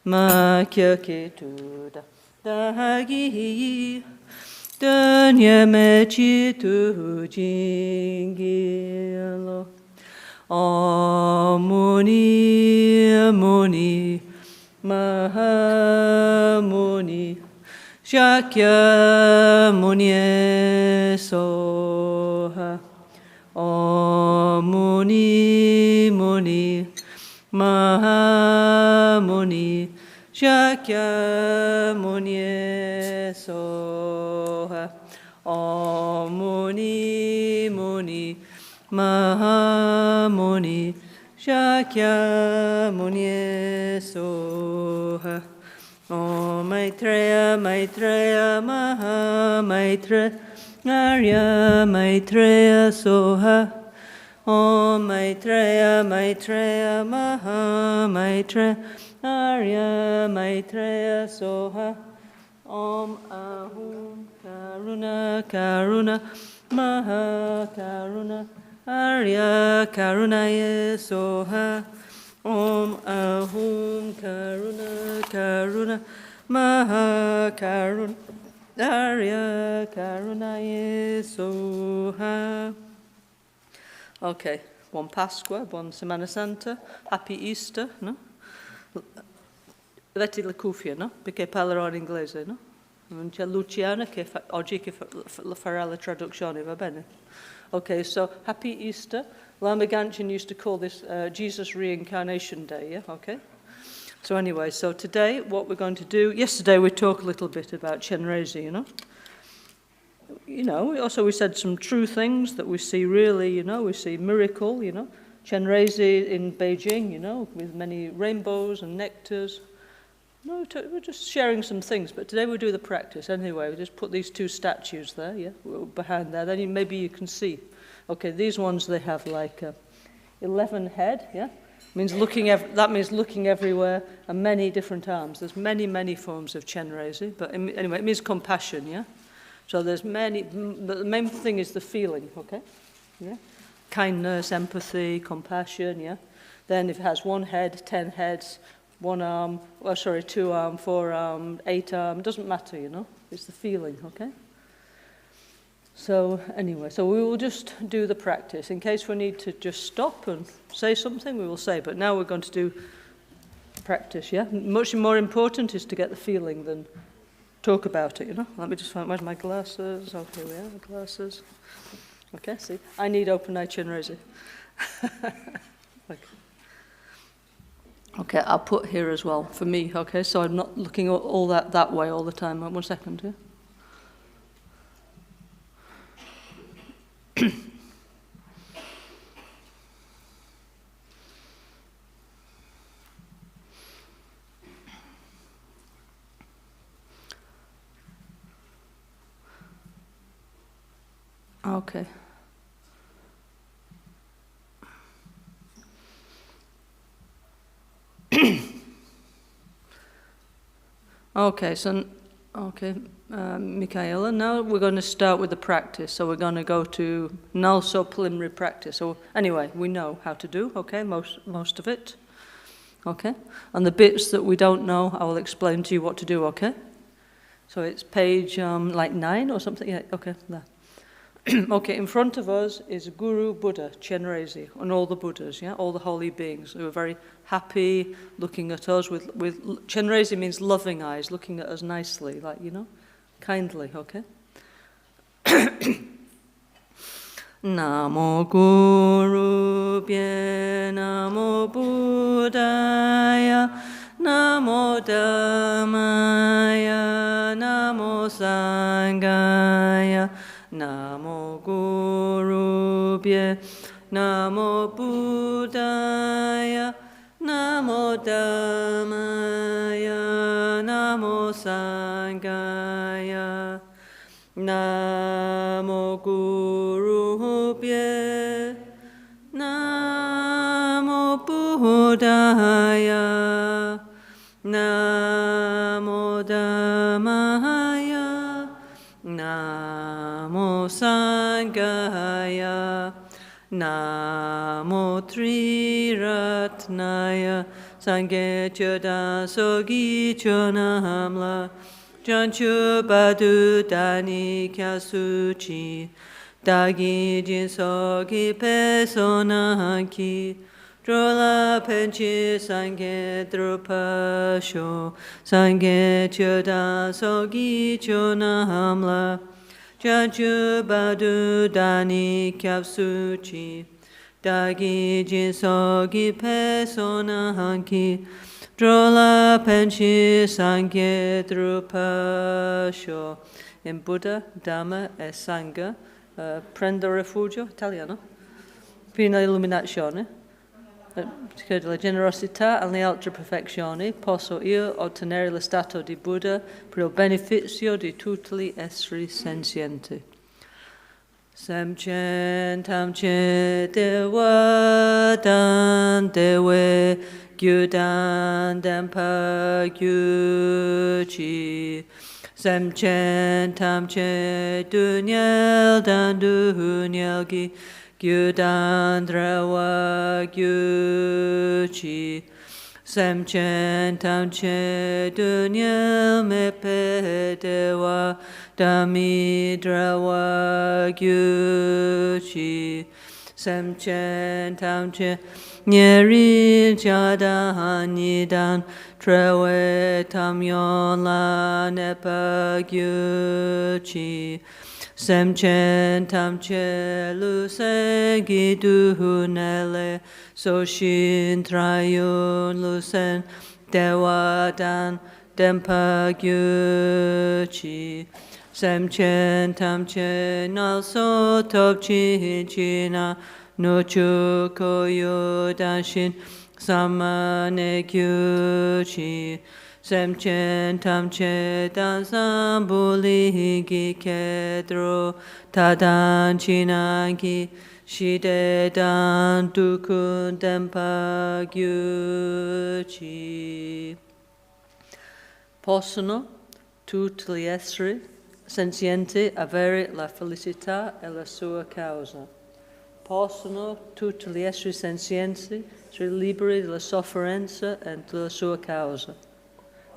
Makya Ketuda Dagi Danyame Chitu Jingilo Amuni Muni Mahamuni Shakya Munye Soha Muni Muni Mahamuni Shakya Munye Soha Muni Muni Mahamuni Shakya Munye Soha Om Maitreya Maitreya Maha Maitreya Arya Maitreya Soha Om Maitreya Maitreya Maha Maitreya Arya Maitreya Soha Om Ahum Karuna Karuna Maha Karuna Arya Karunaye Soha Om Ahum Karuna Karuna Maha Karuna Arya Karunaye Soha. Okay, buon Pasqua, buon Semana Santa, Happy Easter, no? Avete le cuffie, no? Perché parlerò in inglese, no? Non c'è Luciana oggi che farà la traduzione, va bene? Okay, so Happy Easter. Lama Ganchen used to call this Jesus Reincarnation Day, yeah? Okay? So anyway, so today what we're going to do, yesterday we talked a little bit about Chenrezig, you know? Also we said some true things that we see really, we see miracle, Chenrezig in Beijing, with many rainbows and nectars. We're just sharing some things, but today we'll do the practice. Anyway, we just put these two statues there, yeah, behind there. Then maybe you can see. Okay, these ones, they have like 11 head, yeah? That means looking everywhere and many different arms. There's many, many forms of Chenrezig, but anyway, it means compassion, yeah? So there's many, but the main thing is the feeling, okay? Yeah? Kindness, empathy, compassion, yeah? Then if it has one head, 10 heads, 1 arm, 2 arm, 4 arm, 8 arm, it doesn't matter, It's the feeling, okay? So anyway, so we will just do the practice. In case we need to just stop and say something, we will say. But now we're going to do practice, yeah? Much more important is to get the feeling than talk about it, Let me just find, where's my glasses? Oh, here we are, the glasses. Okay, see, I need open-eye Chenrezig. Okay, I'll put here as well, for me, okay? So I'm not looking all that way all the time. 1 second, yeah? Okay. Michaela, now we're going to start with the practice. So we're going to go to also preliminary practice. So anyway, we know how to do, okay, most of it. Okay? And the bits that we don't know, I will explain to you what to do, okay? So it's page 9 or something. Yeah, okay, there. Okay, in front of us is Guru Buddha, Chenrezig, and all the Buddhas, yeah, all the holy beings who are very happy looking at us with Chenrezig means loving eyes, looking at us nicely, like, kindly, okay? Namo Guru Bhye, Namo Buddhaya, Namo Dhammaya, Namo Sanghaya, Namo Guru Bhye, Namo Buddhaya, Namo Dhammaya, Namo Sanghaya, Namo Guru Bhye, Namo Buddhaya, Namo Dhammaya, Namo Sanghaya, Namo Triratnaya. Sangye Chodan Sogi Chonamla Janchu Badu Dani Kyasuchi Dagi Jin Sogi Pesonaki Drola Penchi Sangye Drupasho Sangye Chodan Sogi Chonamla Janchu Badu Dani Kyasuchi Dagi Jinsogi Pesona Hanki Drola Penchi Sangye Drupasho. In Buddha, Dhamma e Sangha prendo rifugio, italiano, fino all'illuminazione, che la generosità alle altre perfezioni posso io ottenere lo stato di Buddha per il beneficio di tutti gli esseri senzienti. Samchen tamche dewa dan dewe gyudan dempa gyuchi. Samchen tamche dunyel dan dunyel gi gyudan drawa gyuchi. Samchen tamche dunyel mepe dewa Dami drawa gyuchi Samchen tamche Nyeri jada nidan Trewe tamyon la nepa gyuchi Samchen tamche lusen giduhunele Soshin trayun lusen dewadan dempa gyuchi Samchen tamche nalso topchi china nochu koyo dashin samane gyuchi Samchen tamche dansam buli gi kedro tadan chinangi shide dan dukun dempa gyuchi. Possono tutti gli esseri senzienti avere la felicità e la sua causa. Possono tutti gli esseri senzienti essere liberi dalla sofferenza e dalla sua causa.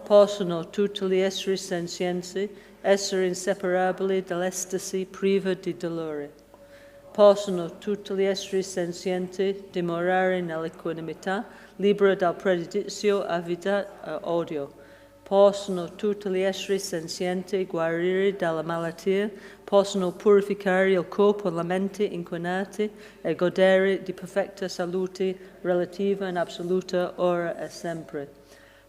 Possono tutti gli esseri senzienti essere inseparabili dall'estasi priva di dolore. Possono tutti gli esseri senzienti dimorare nell'equanimità, libera dal pregiudizio, avidità e odio. Possono tutti gli esseri senzienti guarire dalla malattia, possono purificare il corpo e la mente inquinati e godere di perfetta salute relativa e assoluta ora e sempre.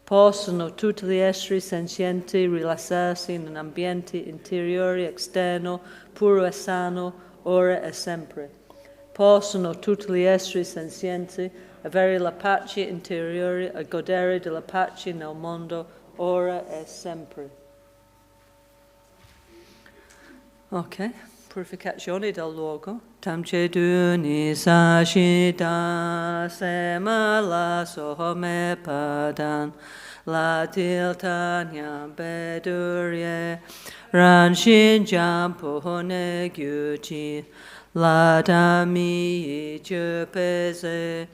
Possono tutti gli esseri senzienti rilassarsi in un ambiente interiore e esterno puro e sano ora e sempre. Possono tutti gli esseri senzienti avere la pace interiore e godere della pace nel mondo ora e sempre. Ok, purificazione del luogo. Tamche duni sashita sema la sohome padan la tiltanya bedurye ranshin jampone gyuchi la dami chupese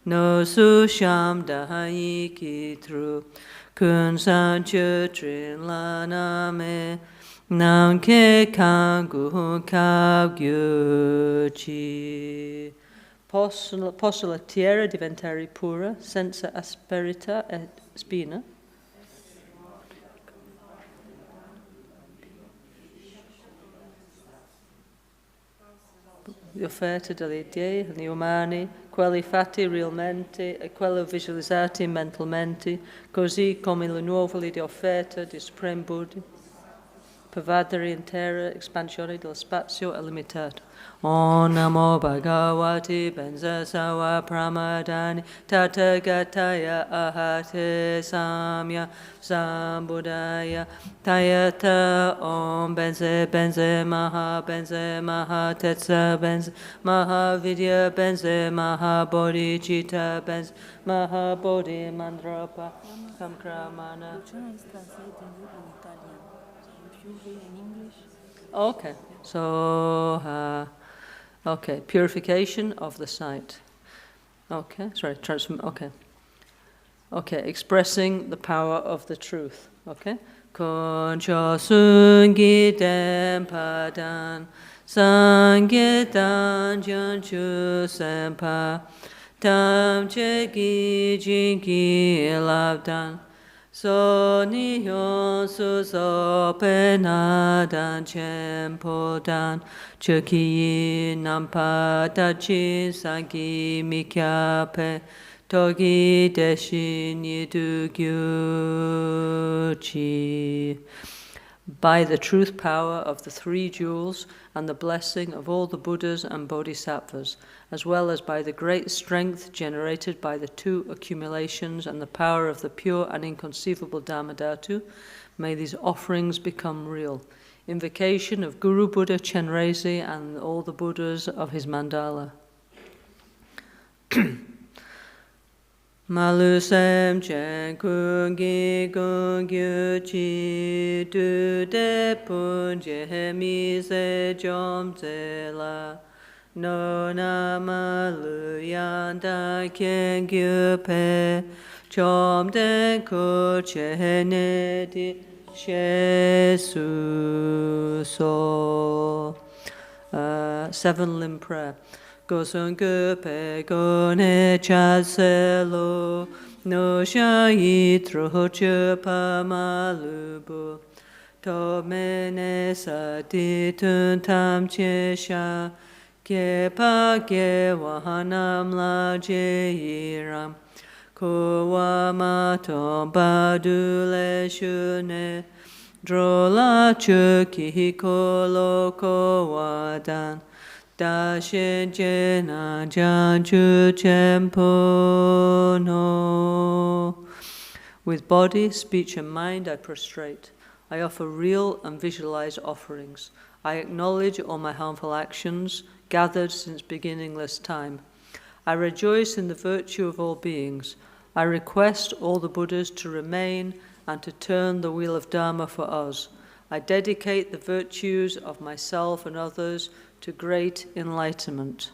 no susham dahi kitru kun san chutrin la name nanke kangu kagyuchi. Posso la terra diventare pura senza asperità e spina? Le offerte degli dei, gli umani, quelli fatti realmente e quelli visualizzati mentalmente, così come le nuove di offerta di Supreme Buddha, pervadere intera espansione dello spazio illimitato. Om Namo Bhagavati Benza Sawa Pramadani Tathagataya Ahate Samya Sambuddhaya Tayata Om Benze Benze Maha Tetsa Benze Maha Vidya Benze Maha Bodhicitta Benze Maha Bodhi Mandrapa Samkramana. Okay, so okay, purification of the sight. Okay, sorry, okay. Okay, expressing the power of the truth. Okay? Koncho sungi tempadan, sangetan janchu sempa, tam cheki jinki labdan, so niyon su so penadan chempodan, cheki nampa tachi sangi mikyape, Togi deshin yidugyuchi. By the truth power of the three jewels and the blessing of all the Buddhas and Bodhisattvas, as well as by the great strength generated by the two accumulations and the power of the pure and inconceivable Dhammadhatu, may these offerings become real. Invocation of Guru Buddha Chenrezig and all the Buddhas of his mandala. Malusem chen kungi kungyu chi tu de punje mi se jom te la no na malu yanda ken gyu pe jom de ko che ne di she su so. 7-limb prayer. Gosung pe gone chaselo no shayi troche pa malubu to mene satitun tam chesha ke pa ke wahanam la jeiram ko wa ma to badule shune drola chuki kolo ko wadan Da shen jena jan chu chempo no. With body, speech, and mind I prostrate. I offer real and visualized offerings. I acknowledge all my harmful actions, gathered since beginningless time. I rejoice in the virtue of all beings. I request all the Buddhas to remain and to turn the wheel of Dharma for us. I dedicate the virtues of myself and others to great enlightenment.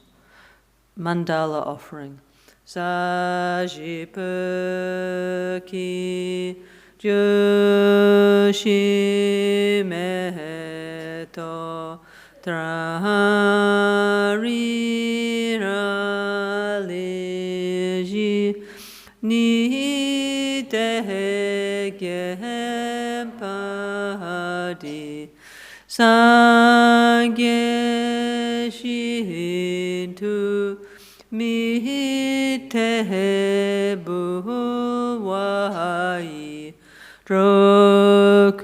Mandala offering. Sajipaki Joshi Meto Traharira Leji Ni Tehempadi Sangye Shintu Mitebu Wai Rokunam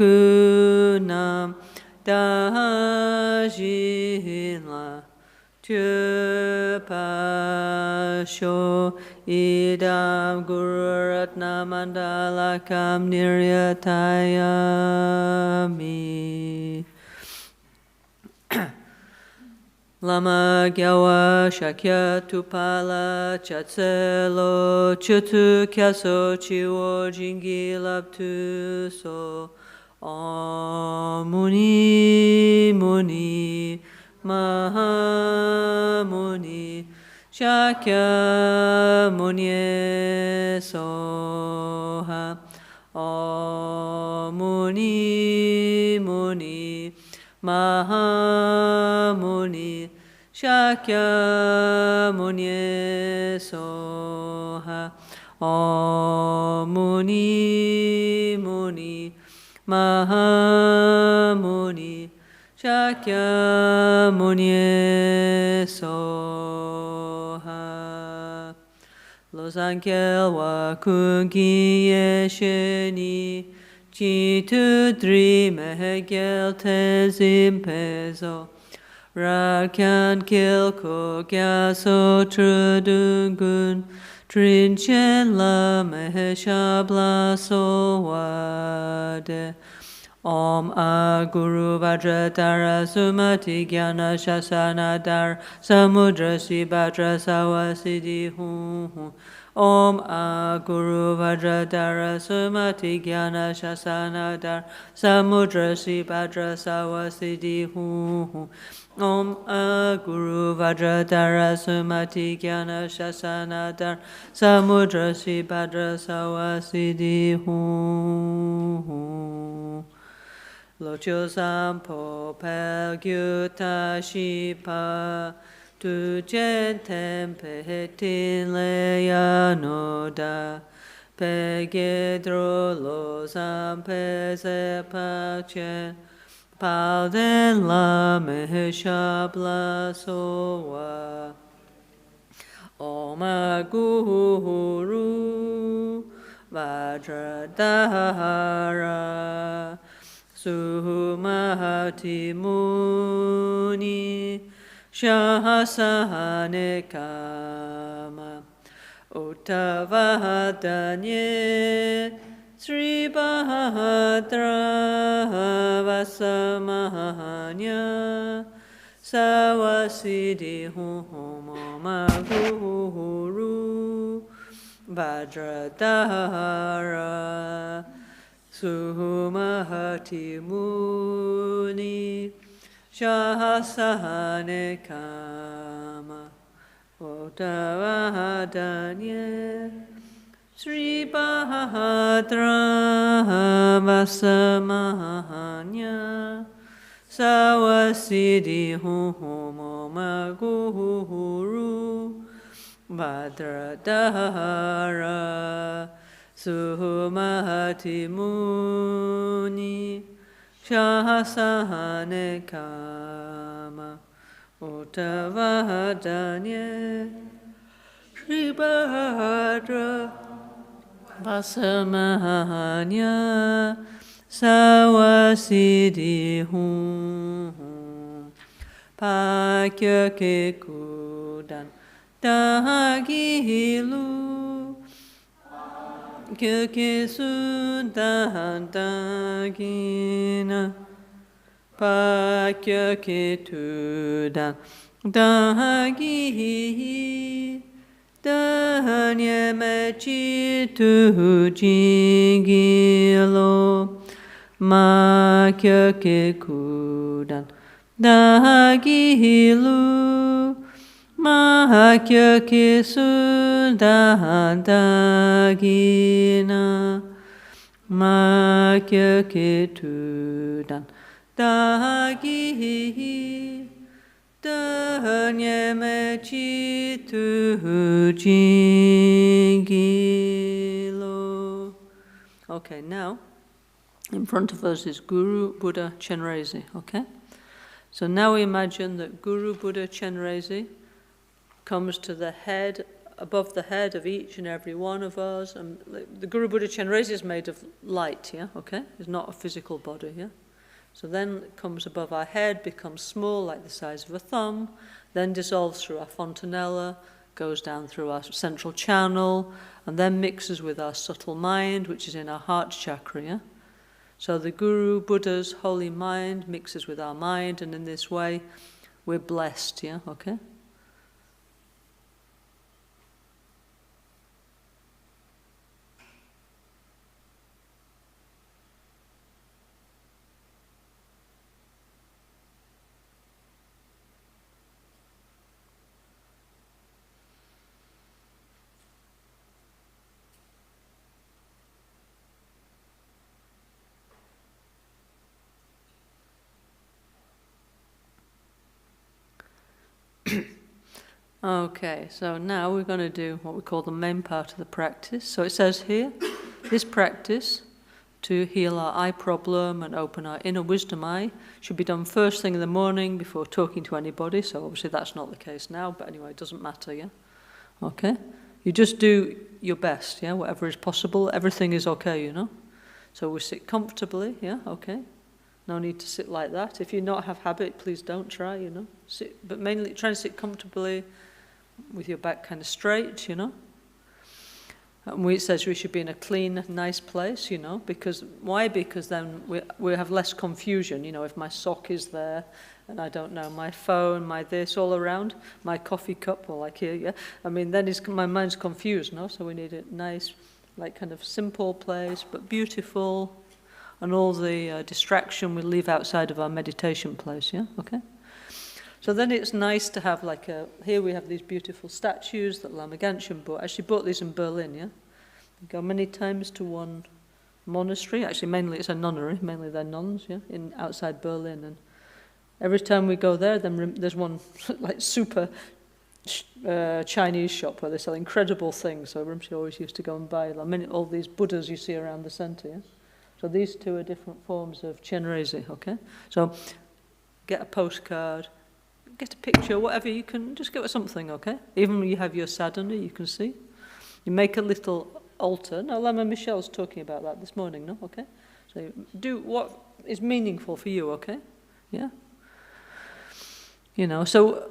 Dajila Chupasho Idam Guru Ratna Mandalakam Niryatayami Lama Gyawa Shakya Tupala Chatselo Chutu Kyaso Chiwo Jingi Labtu So Om Muni Muni Maha Muni Shakya Munye Soha Om Muni Muni Maha Muni Shakya Munye Soha Om Muni Muni Maha Muni Shakya Munye Soha Losangkel wa kungi yesheni Chitu dri mehegel tezim pezo Rakyan kilko gyaso trudungun Trinchen la meheshabla so wade Om Aguru Vajradhara Sumati Gyana Shasana Dar Samudra Sribhadra Sawasiddhi Hu Om A Guru Vajradhara Sumati Jnana Shasanadhar Samudra Sribhadra Sawasiddhi Hu. Om A Guru Vajradhara Sumati Jnana Shasanadhar Samudra Sribhadra Sawasiddhi Hu. Locho Sampo Pelgyuta Shipa Tu Jentem Pehetin Leanoda Pegedro Losam Peze Pachen Palden La Meheshabla Soa Oma Guru Vajradhara Suhumahati Muni Shahasane Kama Uttavadanye Sri Bahadra Vasamahanya Sawasiddhi Humoma Guru Vajradhara Suhumahati Muni Shahasane Kama Uttavadanye Sri Bahadra Vasamahanya Sawasiddhi Humoma Guru Vajradhara Suhumahati Muni Shahasane Kama Uttavadanye Sri Bahadra Vasamahanya Sawasiddhi Hum Pakya Kekudan Dahagilu Kyekesudan Dagina Pakya Ketudan Dagi Danyamechitu Jingilo Makya Kekudan Dagilu Mahakya Kesudan Dagina Makya Ketudan Dagi Danyamechitu Jingilo. Okay, now in front of us is Guru Buddha Chenrezig, okay? So now we imagine that Guru Buddha Chenrezig comes to the head, above the head of each and every one of us. And the Guru Buddha Chenrezig is made of light, yeah, okay? It's not a physical body, yeah? So then it comes above our head, becomes small, like the size of a thumb, then dissolves through our fontanella, goes down through our central channel, and then mixes with our subtle mind, which is in our heart chakra, yeah? So the Guru Buddha's holy mind mixes with our mind, and in this way we're blessed, yeah, okay? Okay, so now we're going to do what we call the main part of the practice. So it says here, this practice to heal our eye problem and open our inner wisdom eye should be done first thing in the morning before talking to anybody. So obviously that's not the case now, but anyway, it doesn't matter, yeah? Okay? You just do your best, yeah? Whatever is possible, everything is okay, you know? So we sit comfortably, yeah? Okay? No need to sit like that. If you not have habit, please don't try, you know? Sit, but mainly try and sit comfortably with your back kind of straight, you know? And it says we should be in a clean, nice place, you know, because, why? Because then we have less confusion, you know, if my sock is there, and I don't know, my phone, my this, all around, my coffee cup, or like here, yeah, I mean, then my mind's confused, no? So we need a nice, like, kind of simple place, but beautiful, and all the distraction we leave outside of our meditation place, yeah, okay? So then it's nice to have like here we have these beautiful statues that Lama Ganchen bought. Actually bought these in Berlin, yeah? We go many times to one monastery. Actually, mainly it's a nunnery, mainly they're nuns, yeah, outside Berlin. And every time we go there, then there's one like super Chinese shop where they sell incredible things. So Rimshi always used to go and buy all these Buddhas you see around the center, yeah? So these two are different forms of Chenrezig, okay? So get a postcard, get a picture, whatever you can, just get something, okay? Even when you have your sadhana, you can see. You make a little altar. Now, Lama Michelle's talking about that this morning, no? Okay? So you do what is meaningful for you, okay? Yeah? You know, so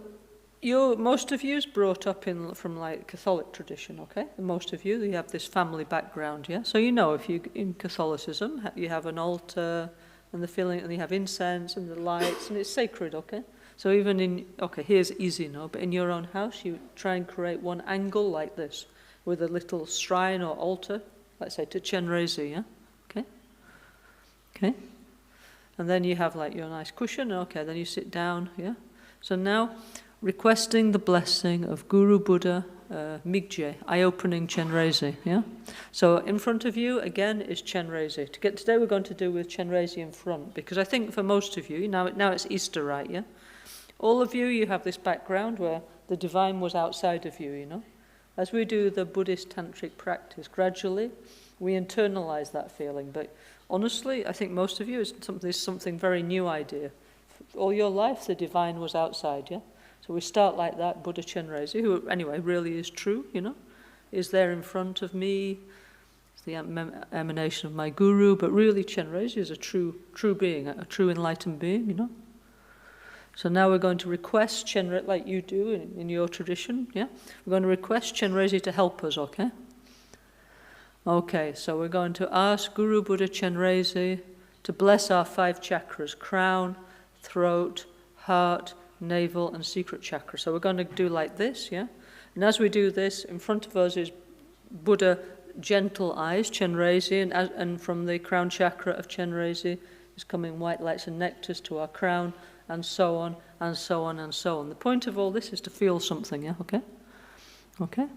most of you is brought up from like Catholic tradition, okay? And most of you have this family background, yeah? So you know, if you in Catholicism, you have an altar and the feeling, and you have incense and the lights, and it's sacred, okay? So even here's easy, no? But in your own house, you try and create one angle like this, with a little shrine or altar, let's say to Chenrezig, yeah? Okay? Okay? And then you have like your nice cushion, okay, then you sit down, yeah? So now, requesting the blessing of Guru Buddha Migje, eye-opening Chenrezig, yeah? So in front of you, again, is Chenrezig. Today we're going to do with Chenrezig in front, because I think for most of you, now it's Easter, right, yeah? All of you have this background where the divine was outside of you, you know? As we do the Buddhist tantric practice, gradually we internalize that feeling. But honestly, I think most of you, it's something very new idea. All your life, the divine was outside, yeah? So we start like that, Buddha Chenrezig, who anyway really is true, you know? Is there in front of me, it's the emanation of my guru, but really Chenrezig is a true being, a true enlightened being, you know? So now we're going to request Chenrezig, like you do in your tradition, yeah? We're going to request Chenrezig to help us, okay? Okay, so we're going to ask Guru Buddha Chenrezig to bless our 5 chakras, crown, throat, heart, navel, and secret chakra. So we're going to do like this, yeah? And as we do this, in front of us is Buddha gentle eyes, Chenrezig, and from the crown chakra of Chenrezig is coming white lights and nectars to our crown, and so on, and so on, and so on. The point of all this is to feel something, yeah? Okay? Okay?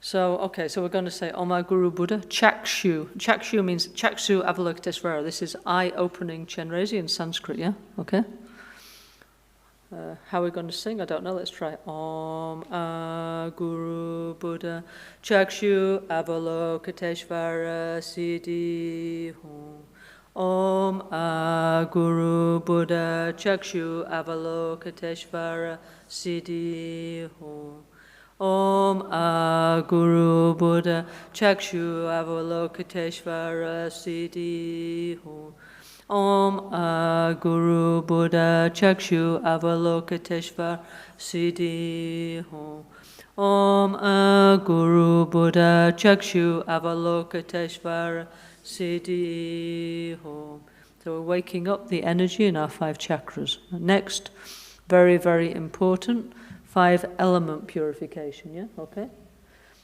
So we're going to say, Om Guru Buddha, Chakshu. Chakshu means Chakshu Avalokitesvara. This is eye-opening Chenrezig in Sanskrit, yeah? Okay? How are we going to sing? I don't know. Let's try. Om Guru Buddha, Chakshu Avalokitesvara Siddhi Hum. Om Guru Buddha Chakshu Avalokitesvara Siddhi Hum. Om Guru Buddha Chakshu Avalokitesvara Siddhi Hum. Om Guru Buddha Chakshu Avalokitesvara Siddhi Hum. Om Guru Buddha Chakshu Avalokitesvara Siddhi Hum. So we're waking up the energy in our 5 chakras. Next, very, very important, 5 element purification, yeah? Okay?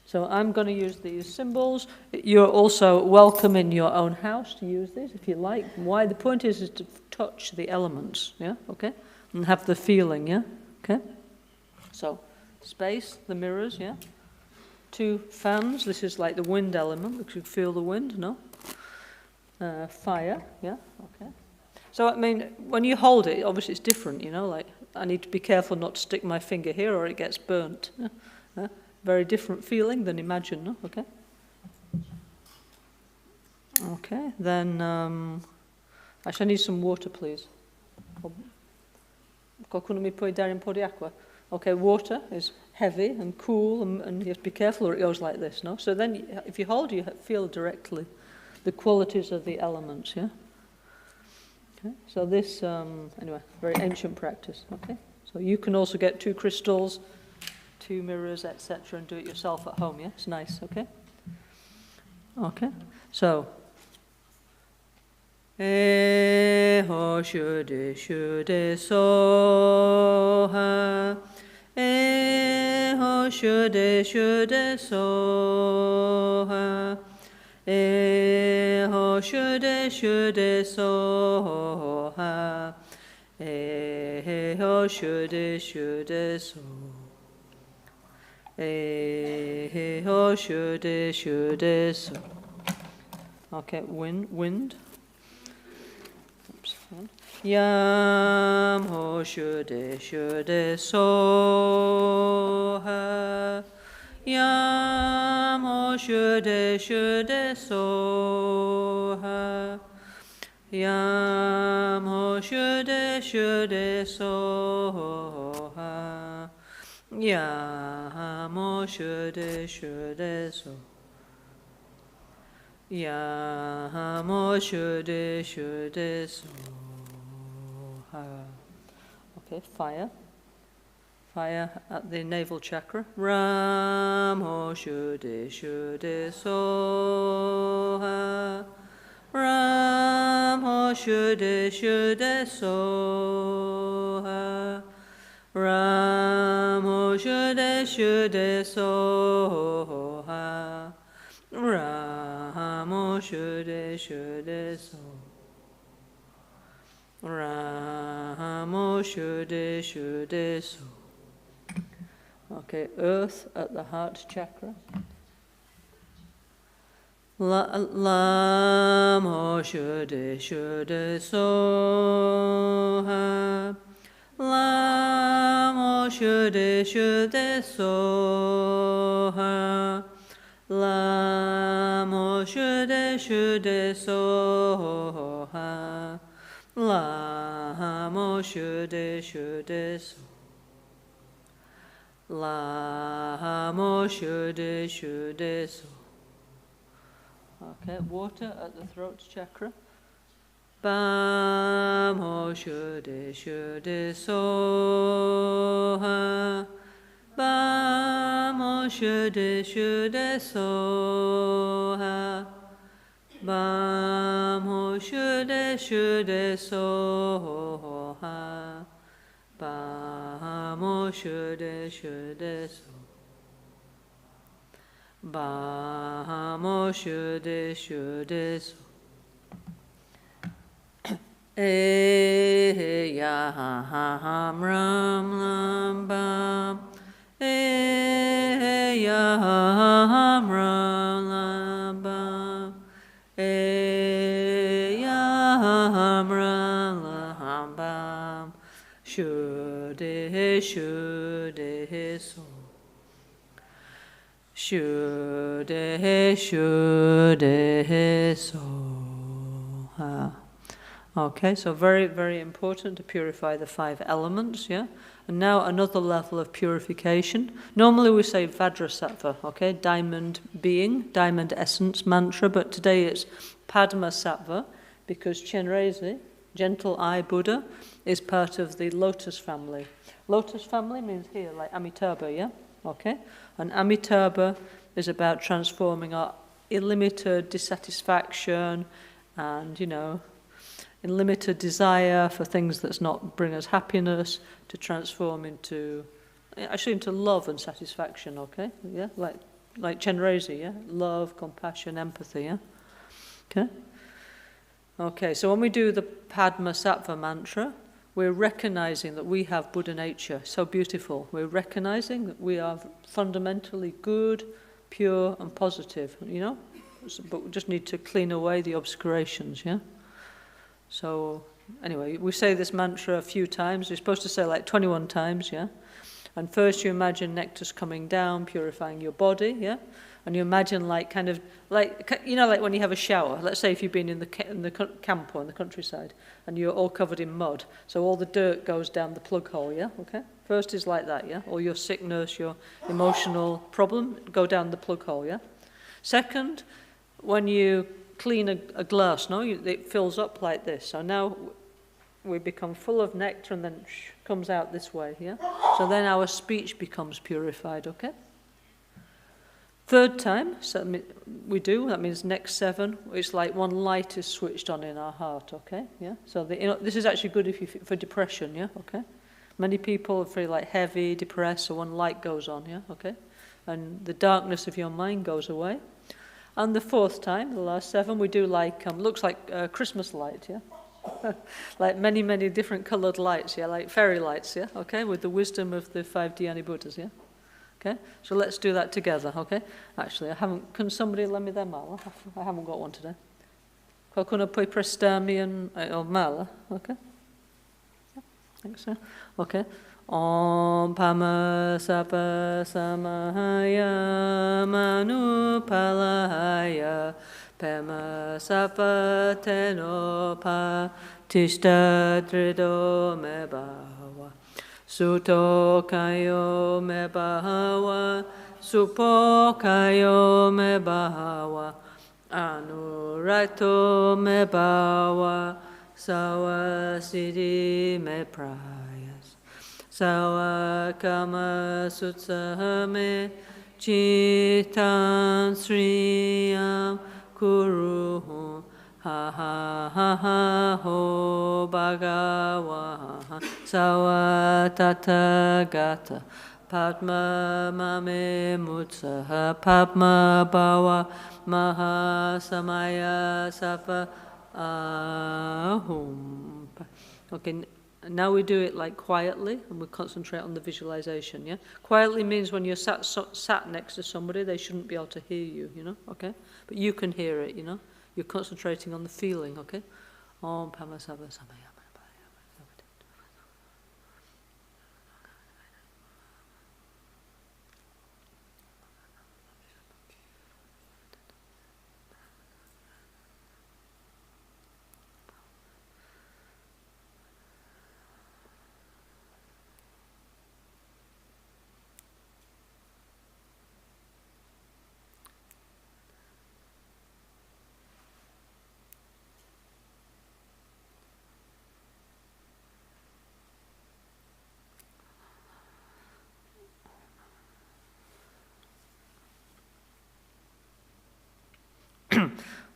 So I'm going to use these symbols. You're also welcome in your own house to use these if you like. Why? The point is to touch the elements, yeah? Okay? And have the feeling, yeah? Okay? So, space, the mirrors, yeah? 2 fans, this is like the wind element, because you feel the wind, no? Fire, yeah, okay. So, I mean, when you hold it, obviously it's different, you know, like, I need to be careful not to stick my finger here or it gets burnt. Very different feeling than imagine, no? Okay? Okay, then, actually I need some water, please. Qualcuno mi puoi dare un po' di acqua? Okay, water is heavy and cool, and you have to be careful or it goes like this, no? So then, if you hold, you feel directly the qualities of the elements, yeah? Okay, so this, anyway, very ancient practice, okay? So you can also get 2 crystals 2 mirrors, etc., and do it yourself at home, yeah? It's nice, okay? Okay, so. Ho shude shude soha. Ho shude shude soha. Ho shude shude soha. Ho shude shude soha. Ho shude shude soha. Okay, wind. Yam ho shude shude soha. Yam ho shude shude soha. Yam ho shude shude soha. Yam ho shude shude soha. Yam ho shude shude soha. Okay, fire. Fire at the navel chakra. Ram ho shude shude soha. Ram ho shude shude soha. Ram ho shude shude soha. Ram ho shude shude soha. Ram ho shude shude soha. Okay, earth at the heart chakra. Lam ho shude shude soha. Lam ho shude shude soha. Lam ho shude shude soha. Lam ho shude shude soha. Lam ho shude shude soha. Okay, water at the throat chakra. Bam ho shude shude soha. Bam ho shude shude soha. Bam ho shude shude soha. Bam ho shude shude soha. Bam ho shude shude soha. Yam ram lam bam. Yam ram lam bam. Yam ram lam bam. Shude shude so. Shude shude so. Okay, so very, very important to purify the 5 elements, yeah? And now another level of purification. Normally we say Vajrasattva, okay, diamond being, diamond essence mantra, but today it's Padmasattva, because Chenrezig, gentle eye Buddha, is part of the lotus family. Lotus family means here, like Amitabha, yeah? Okay? And Amitabha is about transforming our illimited dissatisfaction and, unlimited desire for things that's not bring us happiness to transform into love and satisfaction, okay? Yeah, like Chenrezig, yeah? Love, compassion, empathy, yeah? Okay? Okay, so when we do the Padmasattva mantra, we're recognizing that we have Buddha nature, so beautiful. We're recognizing that we are fundamentally good, pure, and positive, but we just need to clean away the obscurations, yeah? So, anyway, we say this mantra a few times. You're supposed to say like 21 times, yeah? And first you imagine nectar's coming down, purifying your body, yeah? And you imagine like when you have a shower. Let's say if you've been in the camp or in the countryside and you're all covered in mud. So all the dirt goes down the plug hole, yeah? Okay? First is like that, yeah? All your sickness, your emotional problem, go down the plug hole, yeah? Second, when you clean a glass, it fills up like this. So now we become full of nectar and then comes out this way, yeah? So then our speech becomes purified, okay? Third time, so that means next 7, it's like one light is switched on in our heart, okay? Yeah. So this is actually good for depression, yeah, okay? Many people feel like heavy, depressed, so one light goes on, yeah, okay? And the darkness of your mind goes away. And the 4th time, the last 7, we do like, looks like Christmas light, yeah? Like many, many different coloured lights, yeah, like fairy lights, yeah, okay? With the wisdom of the 5 Dhyani Buddhas, yeah? Okay, so let's do that together, okay? Actually, can somebody lend me their mala? I haven't got one today. Kuna poi prestami or mala, okay? Yeah, thanks, sir. Okay. Om Pama Sapa Samahaya Manu Palahaya Pema Sapa Tenopa Tishta Trido Mebawa Suto kayo me bahawa, supo kayo me bahawa, anurato me bawa, sawa siddhi me prayas, sawa kama sutsahame, citan sriyam kuruhu. Ha ha ha ha ho bhagava sawa tathagata padma mame mutsaha padma bhava maha samaya sapa ahum. Okay, now we do it like quietly and we concentrate on the visualization, yeah? Quietly means when you're sat next to somebody, they shouldn't be able to hear you, you know, okay? But you can hear it, you know? You're concentrating on the feeling, okay? Om Pama Sapa Samaya.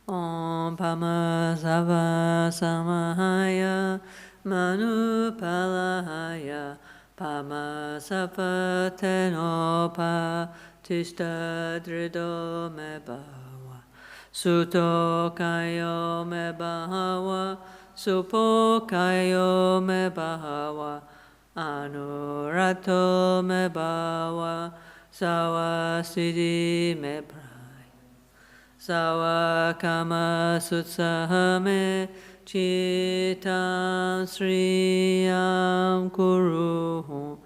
Om Pama Sava Samahaya Manu Palahaya Pama Sapa Tenopa Tishta Drido Me Bawa Suto Kayo Me Bahawa Supo Kayo Me Bahawa Anurato Me Bawa Sawa Siddhi Me Praya Sawa kama sutsahame citam sriyam kuruhu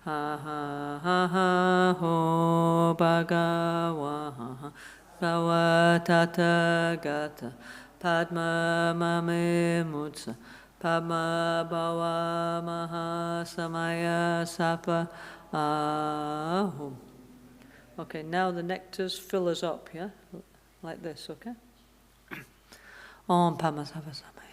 ha ha ha ha ho bhagava sawa tathagata padma mame mutsa padma bhava maha samaya sapa ahum. Okay, now the nectars fill us up, yeah? Like this, okay? Om Pama Sava Samaya.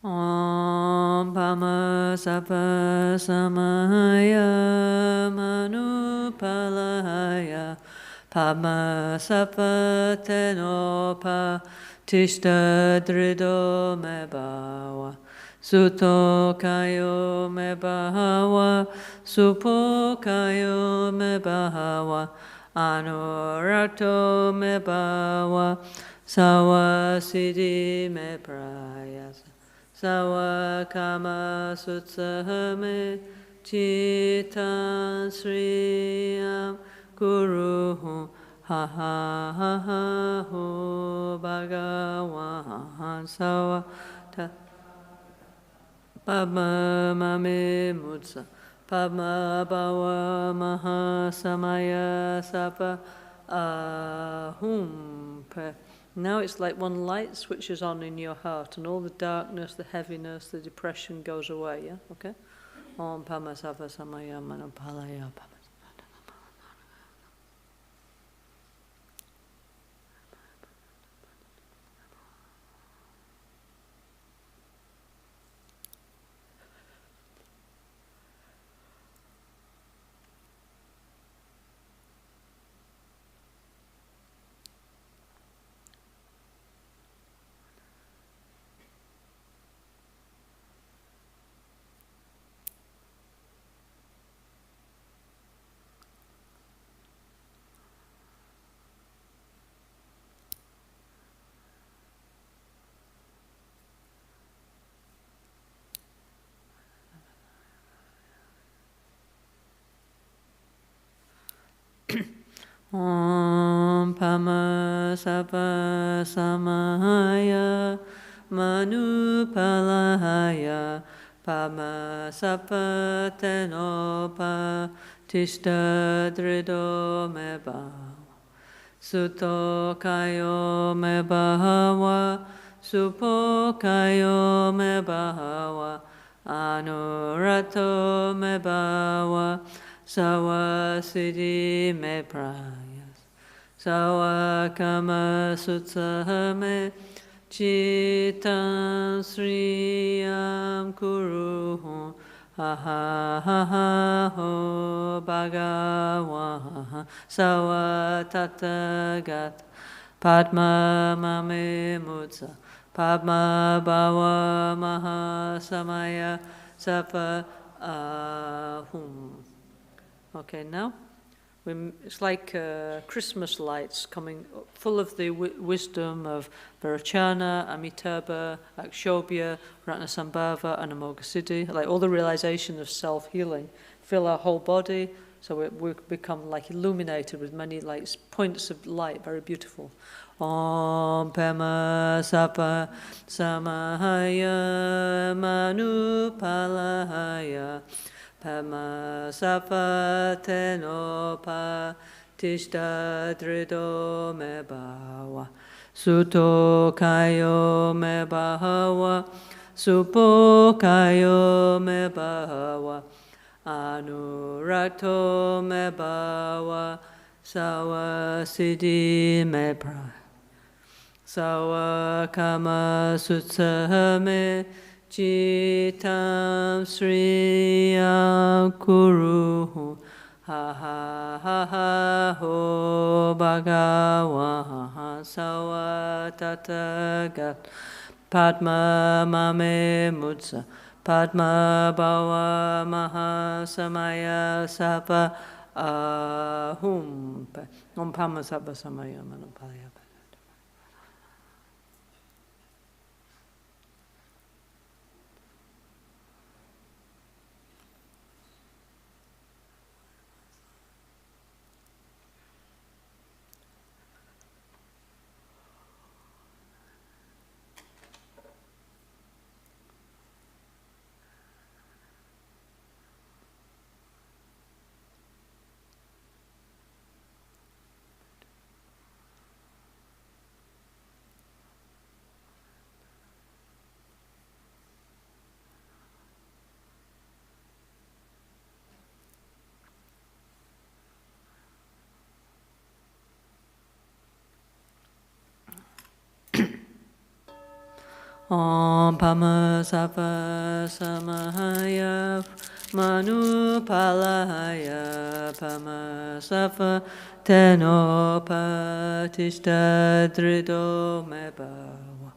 Om Pama Sapa Samaya Manu Palahaya Pama Sapa Tenopa Tishta Drido Me Bawa Suto Kayo Me Bahawa Supo Kayo Me Bahawa Anurato Me Bawa sawa siddhi me prayasa, sawa kama sutsahame, citta sriyam guru ha ha ha ha ho bhagavan sawa ta Padma mame mutsa, Padma bhava maha samaya sapa ahum. Now it's like one light switches on in your heart, and all the darkness, the heaviness, the depression goes away. Yeah, okay. Om Padma sapa samaya manapalaya. Om Pama Sapa Samaya Manupalaya Pama Sapa Tenopa Tishta Drido Meba Suto Kayo Mebahawa Supo Kayo Mebahawa Anurato Mebawa Sawa siddhi me prayas, sawa kama sutsahame, citta sriyam kuruhu, ha ha ha ha ho bhagavan, sawa tattagat, padma mame mutsa, padma bhava maha samaya sapa ahum. Okay, now it's like Christmas lights coming full of the wisdom of Virachana, Amitabha, Akshobhya, Ratnasambhava, and Amoghasiddhi, like all the realization of self-healing, fill our whole body, so we become like illuminated with many like points of light, very beautiful. Om Pema Sapa Samahaya Manupalaya Pama Sapa Tenopa Tishta Drido Me Bhawa Suto Kayo Me Bhawa Supo Kayo Me Bhawa Anurato Me Bhawa Sawa Siddhi Me Praya Sawa Kama Sutsahame Citam Sriyam Kuruhu ha ha ha ha ho bhagavan sawa tattagat Padma mame mutsa Padma bhava maha samaya sapa ahum Om Pama Sabba Samaya Manupalaya. Om Pama Sapa Samahaya Manupalaya Pama Sapa Tenopa Tishta Drido Me Bhawa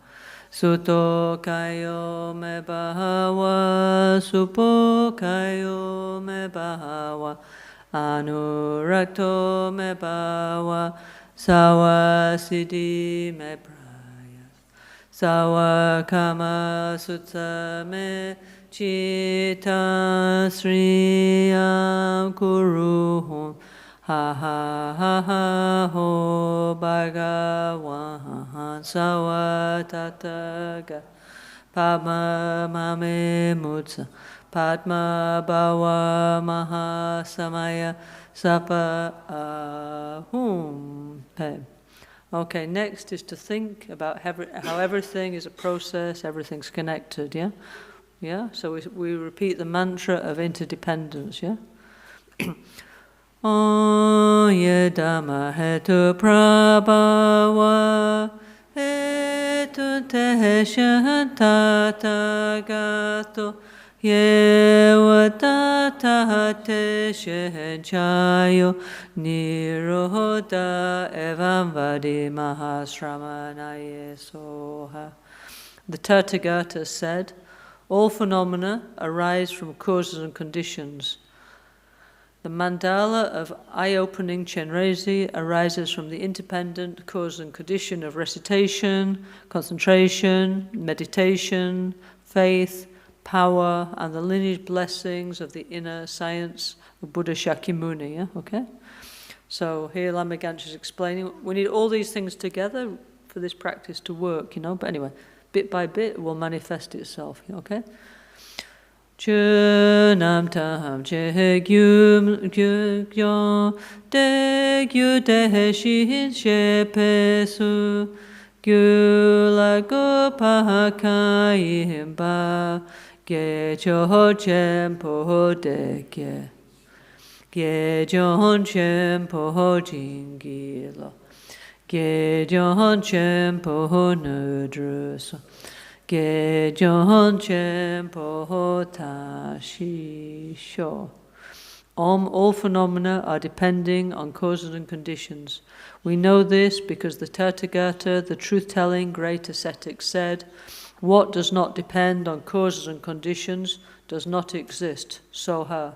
Suto Kayo Me Bhawa Supo Kayo Me Bhawa Anurakto me bhava sawa siddhi me prayas sawa kama sutta me Chita Sriyam Kuruhum Ha ha ha ha ho Bhagavan Sawa Tataga Padma Mame Mutsa Padma Bhava Maha Samaya Sapa Ahum Pe. Okay, next is to think about how everything is a process, everything's connected, yeah? Yeah, so we repeat the mantra of interdependence, yeah? Om yedama hetu prabhava hetu teheshan tatagato yewa tata teshen chayo nirodha evam vadi mahasramanaye soha. The Tathagata said, all phenomena arise from causes and conditions. The mandala of eye-opening Chenrezig arises from the independent cause and condition of recitation, concentration, meditation, faith, power, and the lineage blessings of the inner science of Buddha Shakyamuni. Yeah? Okay? So here Lama Ganch is explaining, we need all these things together for this practice to work, but anyway, bit by bit it will manifest itself, okay? Chunam tam che gyum gyum de gyu de shin she pesu gyula go pa kai ba ge cho chen po de ge jon chen po jing gi lo ge jon chen po nu drus ge jon chen po ta shi sho. All phenomena are depending on causes and conditions. We know this because the Tathagata, the truth-telling great ascetic, said, what does not depend on causes and conditions does not exist. Soha.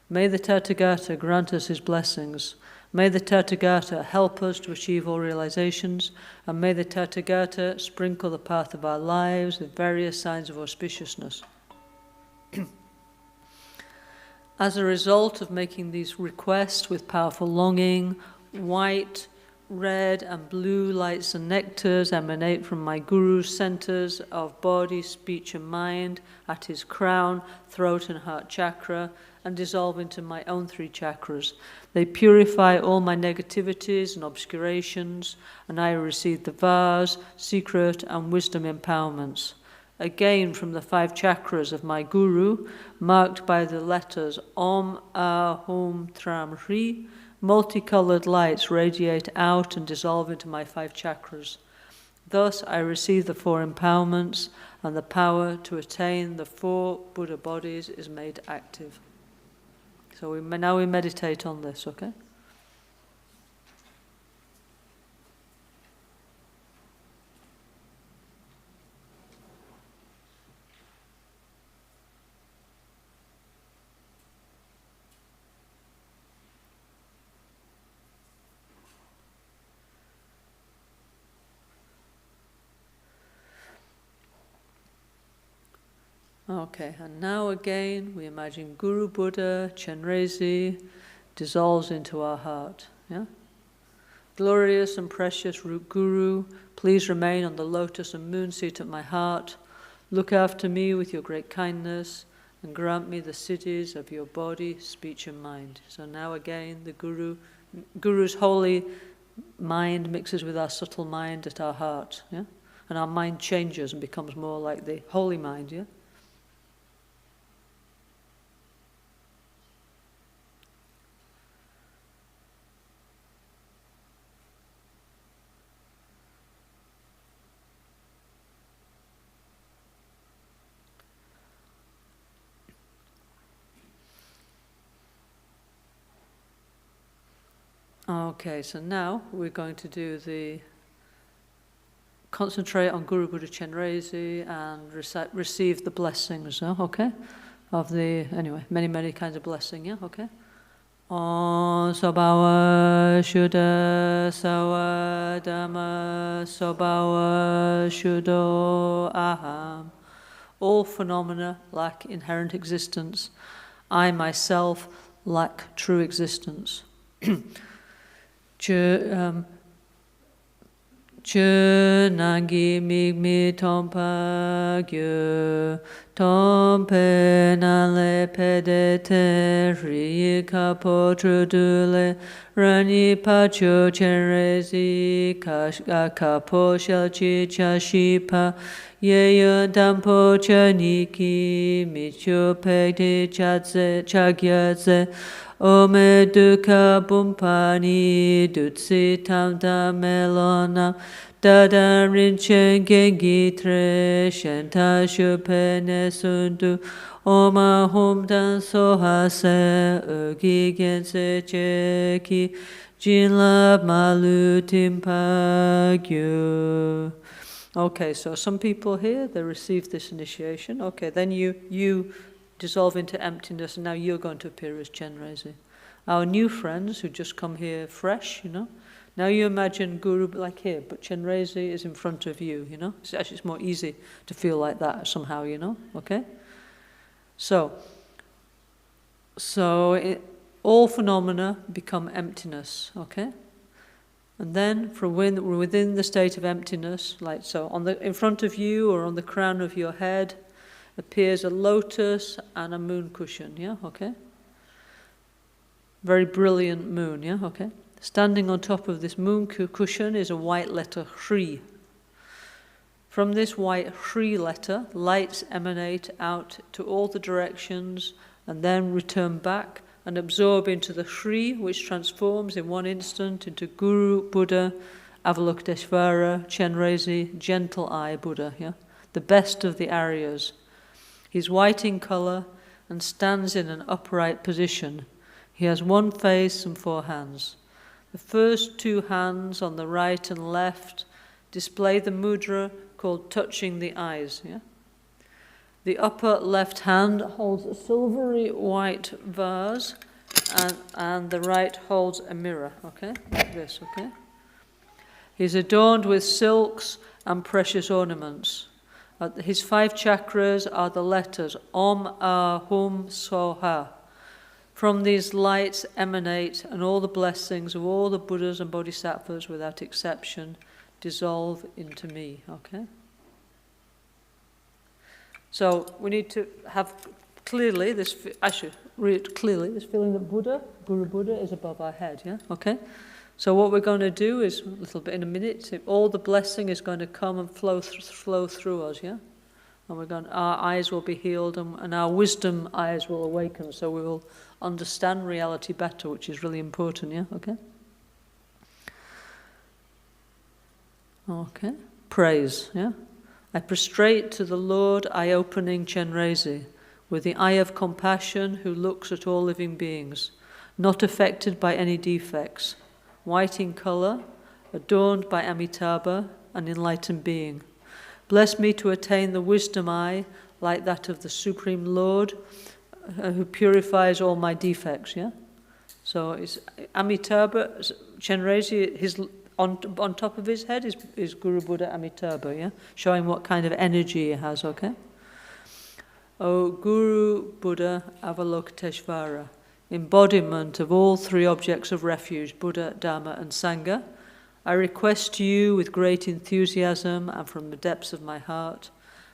May the Tathagata grant us his blessings. May the Tathagata help us to achieve all realizations, and may the Tathagata sprinkle the path of our lives with various signs of auspiciousness. As a result of making these requests with powerful longing, white, red, and blue lights and nectars emanate from my Guru's centers of body, speech, and mind at his crown, throat, and heart chakra, and dissolve into my own 3 chakras. They purify all my negativities and obscurations, and I receive the vars, secret, and wisdom empowerments. Again, from the 5 chakras of my Guru, marked by the letters Om, Ahum, Tram, Hri, multicolored lights radiate out and dissolve into my 5 chakras. Thus, I receive the 4 empowerments, and the power to attain the 4 Buddha bodies is made active. So now we meditate on this, okay? Okay, and now again we imagine Guru Buddha, Chenrezig, dissolves into our heart. Yeah? Glorious and precious root Guru, please remain on the lotus and moon seat at my heart. Look after me with your great kindness and grant me the siddhis of your body, speech, and mind. So now again the Guru's holy mind mixes with our subtle mind at our heart. Yeah? And our mind changes and becomes more like the holy mind. Yeah? Okay, so now we're going to do concentrate on Guru Buddha Chenrezig and receive the blessings, okay? Of many kinds of blessing, yeah, okay? Om Sobawa Shuddha Sawa Dhamma Sobawa Shuddho Aham. All phenomena lack inherent existence. I myself lack true existence. Nangi migmi tompa gyu tompe nale pedete ri kapo trudule rani pacho chenrezig kapo shelchi chashipa yeyo dampo chaniki micho pegde chagyadze Ome dukkha bumpani dutsi tamta melona dada rinchen gengi tre shenta shupene sundu Oma humdan sohase ugi gense cheki jinlab malu timpagyu. Okay, so some people here, they received this initiation. Okay, then you dissolve into emptiness, and now you're going to appear as Chenrezig. Our new friends who just come here fresh, now you imagine Guru like here, but Chenrezig is in front of you, it's more easy to feel like that somehow, okay? So all phenomena become emptiness, okay? And then from within the state of emptiness, like so, in front of you or on the crown of your head, appears a lotus and a moon cushion, yeah, okay? Very brilliant moon, yeah, okay? Standing on top of this moon cushion is a white letter Hri. From this white Hri letter, lights emanate out to all the directions and then return back and absorb into the Hri, which transforms in one instant into Guru, Buddha, Avalokiteshvara, Chenrezig, Gentle Eye Buddha, yeah? The best of the Aryas. He's white in color and stands in an upright position. He has one face and 4 hands. The first 2 hands on the right and left display the mudra called touching the eyes. Yeah? The upper left hand holds a silvery white vase and the right holds a mirror, okay? Like this, okay? He's adorned with silks and precious ornaments. His 5 chakras are the letters Om, Hum, Soha. From these lights emanate, and all the blessings of all the Buddhas and Bodhisattvas, without exception, dissolve into me. Okay? So we need to have clearly this. I should read clearly this feeling that Guru Buddha, is above our head. Yeah. Okay. So what we're going to do is, a little bit in a minute, all the blessing is going to come and flow through us, yeah? And our eyes will be healed and our wisdom eyes will awaken, so we will understand reality better, which is really important, yeah? Okay? Okay. Praise, yeah? I prostrate to the Lord, eye-opening Chenrezig, with the eye of compassion who looks at all living beings, not affected by any defects, white in color, adorned by Amitabha, an enlightened being. Bless me to attain the wisdom eye like that of the Supreme Lord, who purifies all my defects, yeah? So it's Amitabha, Chenrezig, on top of his head is Guru Buddha Amitabha, yeah? Showing what kind of energy he has, okay? O Guru Buddha Avalokiteshvara, embodiment of all 3 objects of refuge, Buddha, Dhamma and Sangha, I request you with great enthusiasm and from the depths of my heart,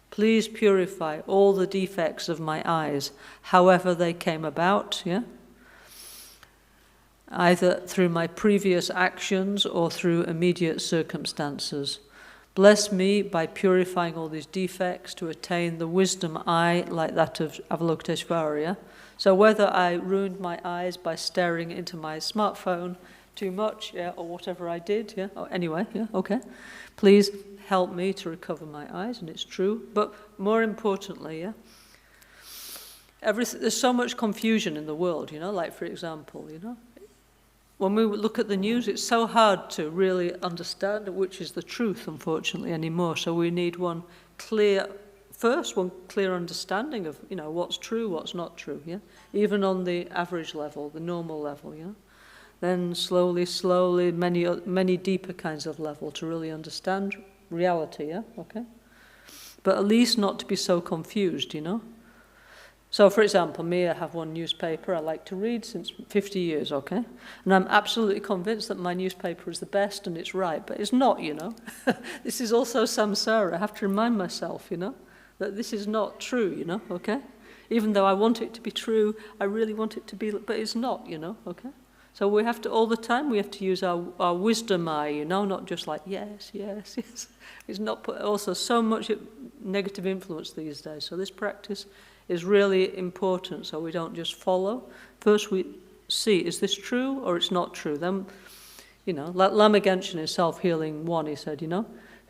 please purify all the defects of my eyes, however they came about, yeah? Either through my previous actions or through immediate circumstances. Bless me by purifying all these defects to attain the wisdom eye like that of Avalokiteshvara, yeah? So whether I ruined my eyes by staring into my smartphone too much, yeah, or whatever I did, yeah, anyway, yeah, okay. Please help me to recover my eyes, and it's true. But more importantly, yeah, there's so much confusion in the world, like for example, when we look at the news, it's so hard to really understand which is the truth, unfortunately, anymore. So we need one clear first one clear understanding of, what's true, what's not true, yeah? Even on the average level, the normal level, yeah? Then slowly, many deeper kinds of level to really understand reality, yeah? Okay? But at least not to be so confused, So, for example, me, I have one newspaper I like to read since 50 years, okay? And I'm absolutely convinced that my newspaper is the best and it's right, but it's not, This is also samsara. I have to remind myself, that this is not true, okay? Even though I want it to be true, I really want it to be, but it's not, okay? So we have to, all the time, we have to use our wisdom eye, not just like, yes. It's not put, also so much negative influence these days. So this practice is really important, so we don't just follow. First we see, is this true or it's not true? Then, like Lama Genshin in Self-Healing 1, he said,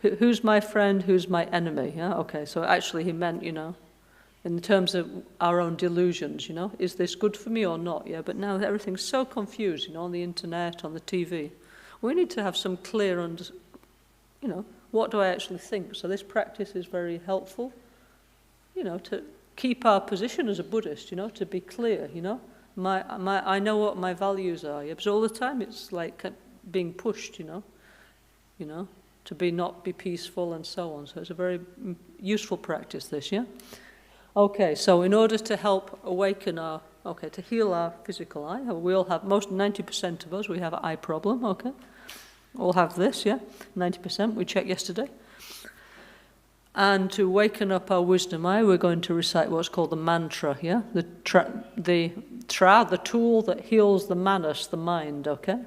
who's my friend, who's my enemy? Yeah, okay, so actually he meant, in terms of our own delusions, is this good for me or not? Yeah, but now everything's so confused, on the internet, on the TV. We need to have some clear, what do I actually think? So this practice is very helpful, to keep our position as a Buddhist, to be clear, I know what my values are, yeah, but all the time it's like being pushed, to not be peaceful and so on. So it's a very useful practice, this, yeah? Okay, so in order to help awaken to heal our physical eye, we all have, 90% of us, we have an eye problem, okay? All have this, yeah? 90%, we checked yesterday. And to waken up our wisdom eye, we're going to recite what's called the mantra, yeah? The tool that heals the manas, the mind, okay?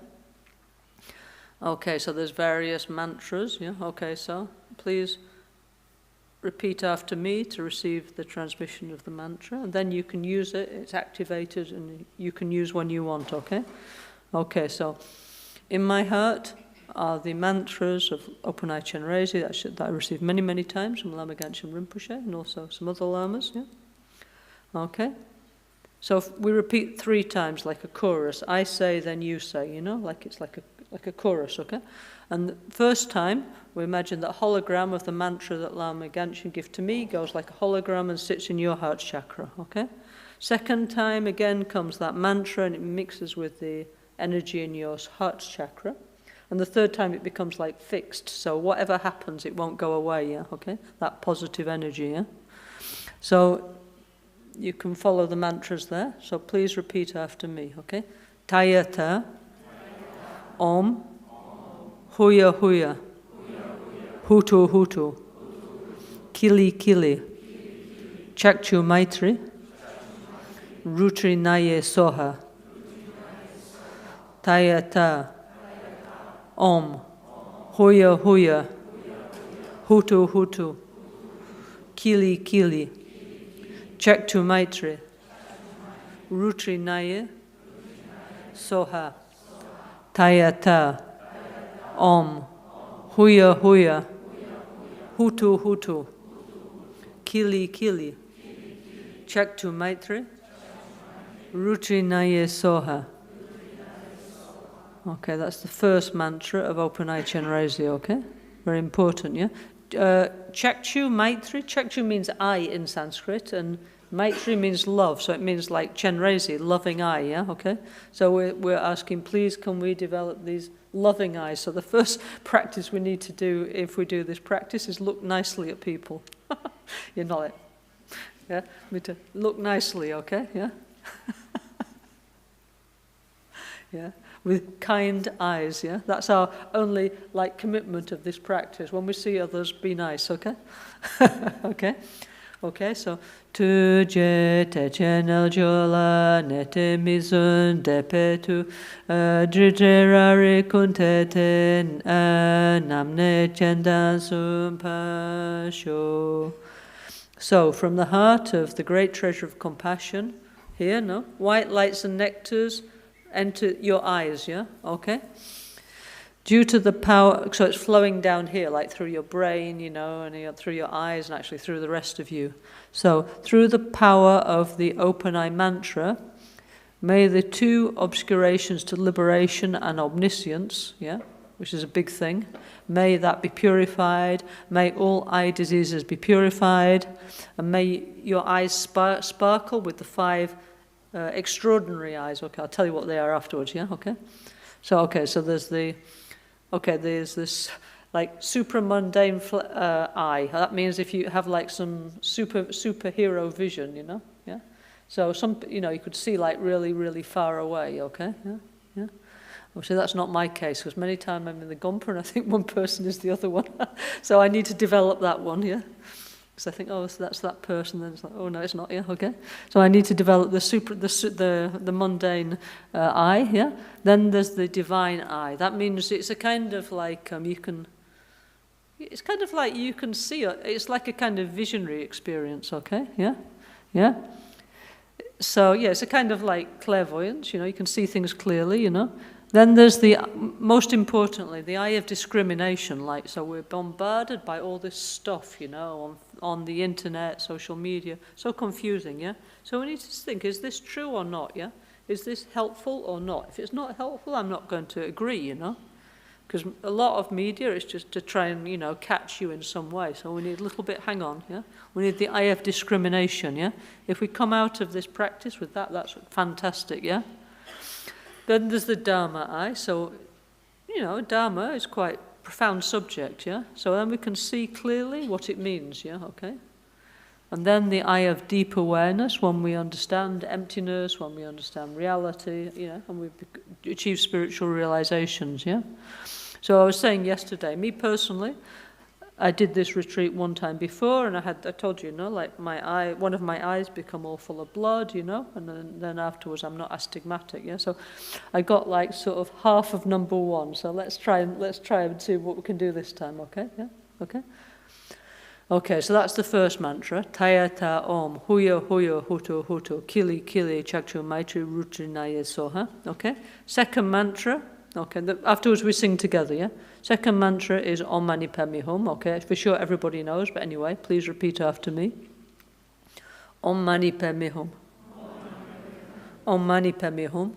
Okay, so there's various mantras, yeah? Okay, so please repeat after me to receive the transmission of the mantra, and then you can use it, it's activated, and you can use when you want, okay? Okay, so in my heart are the mantras of Open Eye Chenrezig that I received many times from Lama Genshin Rinpoche and also some other lamas, yeah? Okay, so if we repeat 3 times like a chorus. I say, then you say, like it's like a chorus, okay? And the first time, we imagine that hologram of the mantra that Lama Genshin gave to me goes like a hologram and sits in your heart chakra, okay? Second time, again, comes that mantra and it mixes with the energy in your heart chakra. And the third time it becomes like fixed, so whatever happens, it won't go away, yeah, okay? That positive energy, yeah? So you can follow the mantras there, so please repeat after me, okay? Tayata, Om, Huya Huya, Hutu Hutu, Kili Kili, Chakchu Maitri, Rutri Naye Soha, Tayata, Om, Huya Huya, Hutu Hutu, Kili Kili, Chakchu Maitri, Rutri Naye Soha, Tayata, Om, Huya Huya, Hutu Hutu, Kili Kili, Chakchu Maitri, Rutri Naye Soha. Okay, that's the first mantra of Open Eye Chenrezig, okay? Very important, yeah? Chakchu Maitri, Chakchu means eye in Sanskrit, and Maitri means love, so it means like Chenrezig, loving eye, yeah, okay? So we're asking, please can we develop these loving eyes? So the first practice we need to do, if we do this practice, is look nicely at people. You're not it. Yeah, me too. Look nicely, okay, yeah? Yeah, with kind eyes, yeah? That's our only, commitment of this practice. When we see others, be nice, okay? Okay? Okay, so Tuje te chenel jola nete mizun depetu drigerari kunteten namne chendan sumpasho. So, from the heart of the great treasure of compassion, here, no? White lights and nectars enter your eyes, yeah? Okay? Due to the power, so it's flowing down here, like through your brain, and through your eyes, and actually through the rest of you. So, through the power of the Open Eye Mantra, may the 2 obscurations to liberation and omniscience, yeah, which is a big thing. May that be purified. May all eye diseases be purified. And may your eyes sparkle with the 5 extraordinary eyes. Okay, I'll tell you what they are afterwards, yeah? Okay? So there's this like supramundane eye. That means if you have like some superhero vision, you know? Yeah? So you could see like really, really far away, okay? Yeah? Yeah? Obviously, that's not my case, because many times I'm in the Gompa and I think one person is the other one. So I need to develop that one, yeah? Because I think, oh, so that's that person, then it's like, oh, no, it's not, yeah, okay. So I need to develop the mundane eye, yeah? Then there's the divine eye. That means it's a kind of like, it's kind of like you can see it. It's like a kind of visionary experience, okay, yeah? Yeah? So, yeah, it's a kind of like clairvoyance, you can see things clearly, Then there's most importantly, the eye of discrimination. Like, so we're bombarded by all this stuff, on the internet, social media, so confusing, yeah? So we need to think, is this true or not, yeah? Is this helpful or not? If it's not helpful, I'm not going to agree, Because a lot of media is just to try and, catch you in some way. So we need a little bit, hang on, yeah? We need the eye of discrimination, yeah? If we come out of this practice with that, that's fantastic, yeah? Then there's the Dharma eye. So, Dharma is quite a profound subject, yeah? So then we can see clearly what it means, yeah? Okay? And then the eye of deep awareness, when we understand emptiness, when we understand reality, and we achieve spiritual realizations, yeah? So I was saying yesterday, me personally, I did this retreat one time before, and I told you, like one of my eyes become all full of blood, and then afterwards I'm not astigmatic, yeah. So I got like sort of half of number 1. So let's try and see what we can do this time, okay? Yeah, okay. Okay, so that's the first mantra. Tayata Om Huya Huya Hutu Hutu Kili Kili Chakchu Maitri Rutrinaye Soha. Okay. Second mantra. Okay, afterwards we sing together, yeah? Second mantra is Om Mani Padme Hum, okay? For sure everybody knows, but anyway, please repeat after me. Om Mani Padme Hum. Om Mani Padme Hum.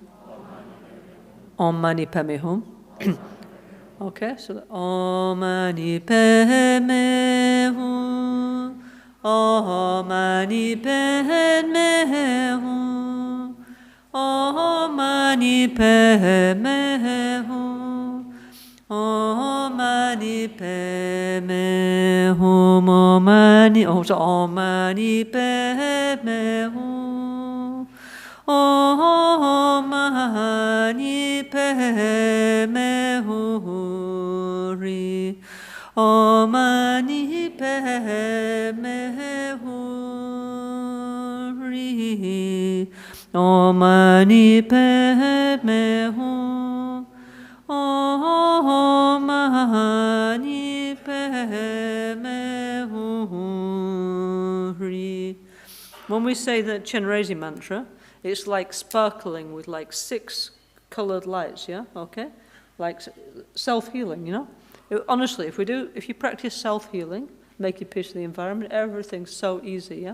Om Mani Padme Hum. Okay, so Om Mani Padme Hum. Om Mani Padme Hum. Om Mani Padme Hum. Om Mani Padme Hum. Om Mani Padme Hum. Om Mani Padme Hum. Om Mani Padme Hum. Om Mani Padme Hum. Om Mani Padme Hum. When we say the Chenrezig mantra, it's like sparkling with like 6 colored lights, yeah? Okay? Like self-healing, Honestly, if you practice self-healing, making peace with the environment, everything's so easy, yeah?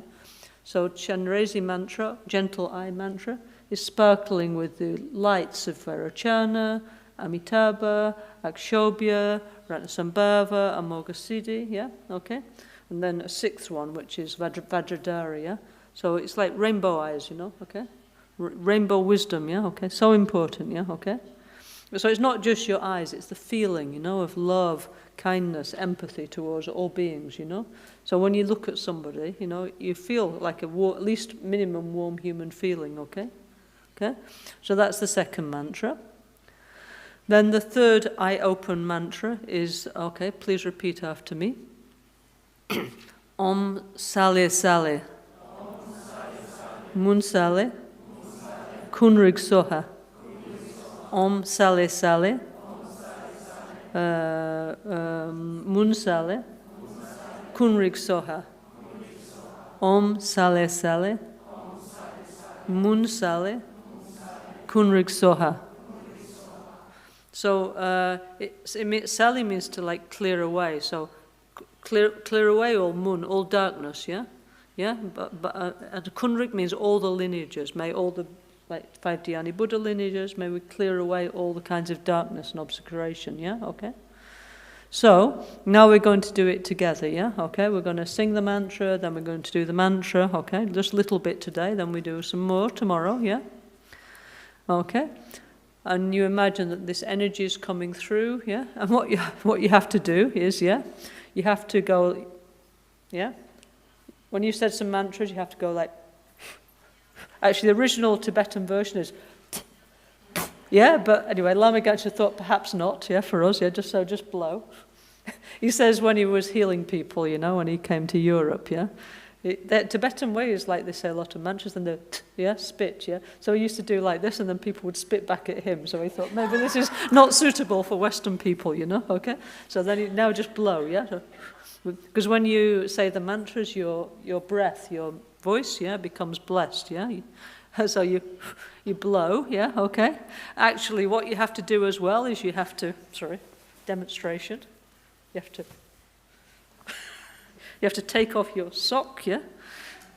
So Chenrezig mantra, gentle eye mantra, is sparkling with the lights of Vairocana, Amitabha, Akshobhya, Ratnasambhava, Amoghasiddhi, yeah? Okay? And then a 6th one, which is Vajradhara, yeah? So it's like rainbow eyes, okay? Rainbow wisdom, yeah? Okay? So important, yeah? Okay? So it's not just your eyes, it's the feeling, of love, kindness, empathy towards all beings, So when you look at somebody, you feel like at least minimum warm human feeling, okay? Okay? So that's the second mantra. Then the third eye-open mantra is, okay, please repeat after me. Om Sale Sale. Mun Sale. Kunrig Soha. Om Sale Sale. Mun Sale. Kunrig Soha. Om Sale Sale. Mun Sale. Kunrig Soha. So Sali means to like clear away. So clear away all mun, all darkness, yeah? Yeah? And Kunrik means all the lineages. May all the like 5 Dhyani Buddha lineages. May we clear away all the kinds of darkness and obscuration, yeah? Okay? So, now we're going to do it together, yeah? Okay, we're going to sing the mantra, then we're going to do the mantra, okay? Just a little bit today, then we do some more tomorrow, yeah? Okay? And you imagine that this energy is coming through, yeah? And what you have to do is, yeah? You have to go, yeah? When you said some mantras, you have to go like... Actually, the original Tibetan version is... Yeah, but anyway, Lama Ganchen thought perhaps not, yeah, for us, yeah, just blow. He says when he was healing people, you know, when he came to Europe, yeah, the Tibetan way is like they say a lot of mantras and they, yeah, spit, yeah. So he used to do like this and then people would spit back at him. So he thought maybe this is not suitable for Western people, you know, okay. So then he now just blow, yeah. Because when you say the mantras, your breath, your voice, yeah, becomes blessed, yeah. So you blow, yeah, okay. Actually, what you have to do as well is you have to, demonstration. You have to take off your sock, yeah,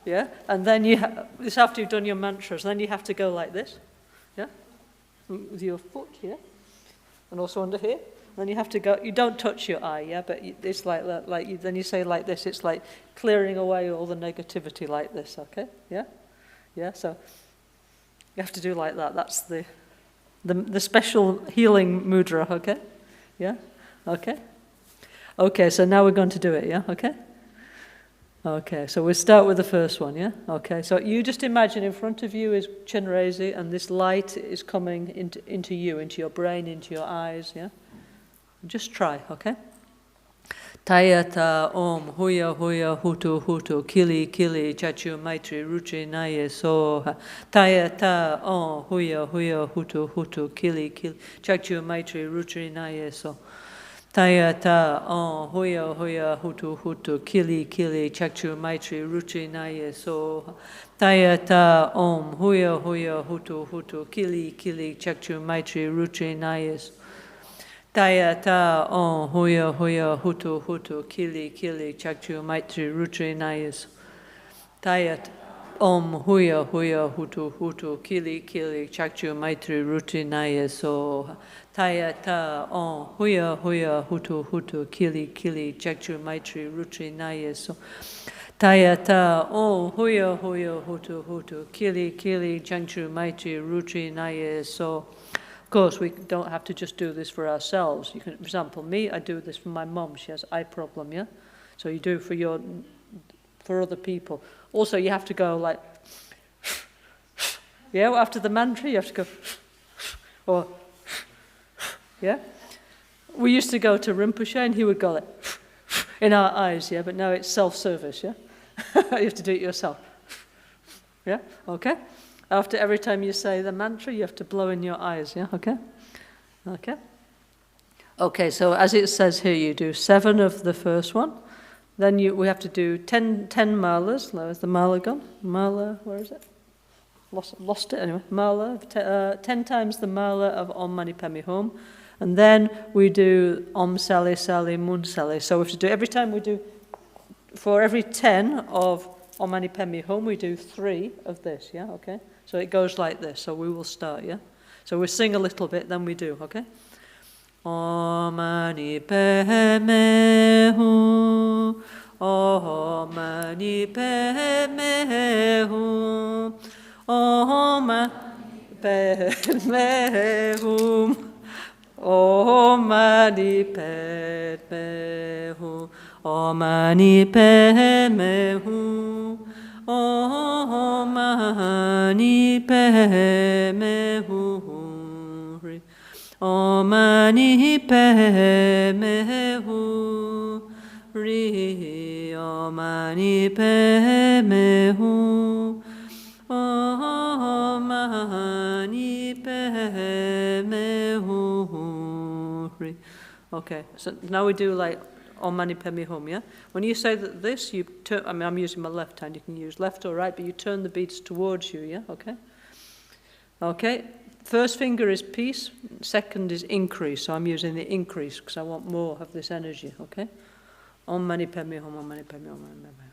yeah, and then this after you've done your mantras, then you have to go like this, yeah, with your foot, yeah, and also under here. Then you have to go. You don't touch your eye, yeah, but it's like that. Then you say like this. It's like clearing away all the negativity, like this. Okay, yeah, yeah. So you have to do like that. That's the special healing mudra. Okay, yeah, okay, okay. So now we're going to do it. Yeah, okay. Okay, so we'll start with the first one, yeah? Okay, so you just imagine in front of you is Chenrezig, and this light is coming into you, into your brain, into your eyes, yeah? Just try, okay? Tayata om huya huya hutu hutu kili kili chachu maitri ruchi naye soha. Tayata om huya huya hutu hutu kili kili chachu maitri ruchi naye so. Tayata on huya huya hutu hutu kili kili chachu maitri ruchi naye so. Tayata om huya huya hutu hutu kili kili chachu maitri ruchi naye so. Tayata on huya huya hutu hutu kili kili chachu maitri ruchi naye so. Tayata om huya huya hutu hutu kili kili chachu maitri ruchi naye so. Tayata on huya huya hutu hutu kili kili chachu maitri ruchi naye so. Tayata on huya huya hutu hutu kili kili chachu maitri ruchi naye so. Of course, we don't have to just do this for ourselves. You can, for example, me, I do this for my mom. She has eye problem, yeah. So you do it for other people. Also, you have to go like, yeah. After the mantra, you have to go, or. Yeah? We used to go to Rinpoche and he would go like, in our eyes, yeah? But now it's self-service, yeah? You have to do it yourself. Yeah? Okay? After every time you say the mantra, you have to blow in your eyes, yeah? Okay? Okay? Okay, so as it says here, you do 7 of the first one. Then we have to do 10 malas. Where's the mala gone? Mala, where is it? Lost it anyway. Mala, 10 times the mala of Om Mani Padme Hum. And then we do Om Sali Sali Mun Sali. So we have to do, every time we do, for every 10 of Om Mani Padme Hum, we do 3 of this, yeah, okay? So it goes like this, so we will start, yeah? So we sing a little bit, then we do, okay? Om Mani Padme Hum, Om Mani Padme Hum, Om Mani Padme Hum. Om Mani Padme Hum, Om Mani Padme Hum, Om Mani Padme Hum, Om Mani Padme Hum, Om Mani Padme Hum, Om Mani Padme Hum. Okay, so now we do like Om Mani Padme Hum, yeah? When you say that this, you turn, I mean, I'm using my left hand, you can use left or right, but you turn the beads towards you, yeah? Okay? Okay, first finger is peace, second is increase, so I'm using the increase because I want more of this energy, okay? Om Mani Padme Hum, Om Mani Padme Hum, Om Mani Padme Hum.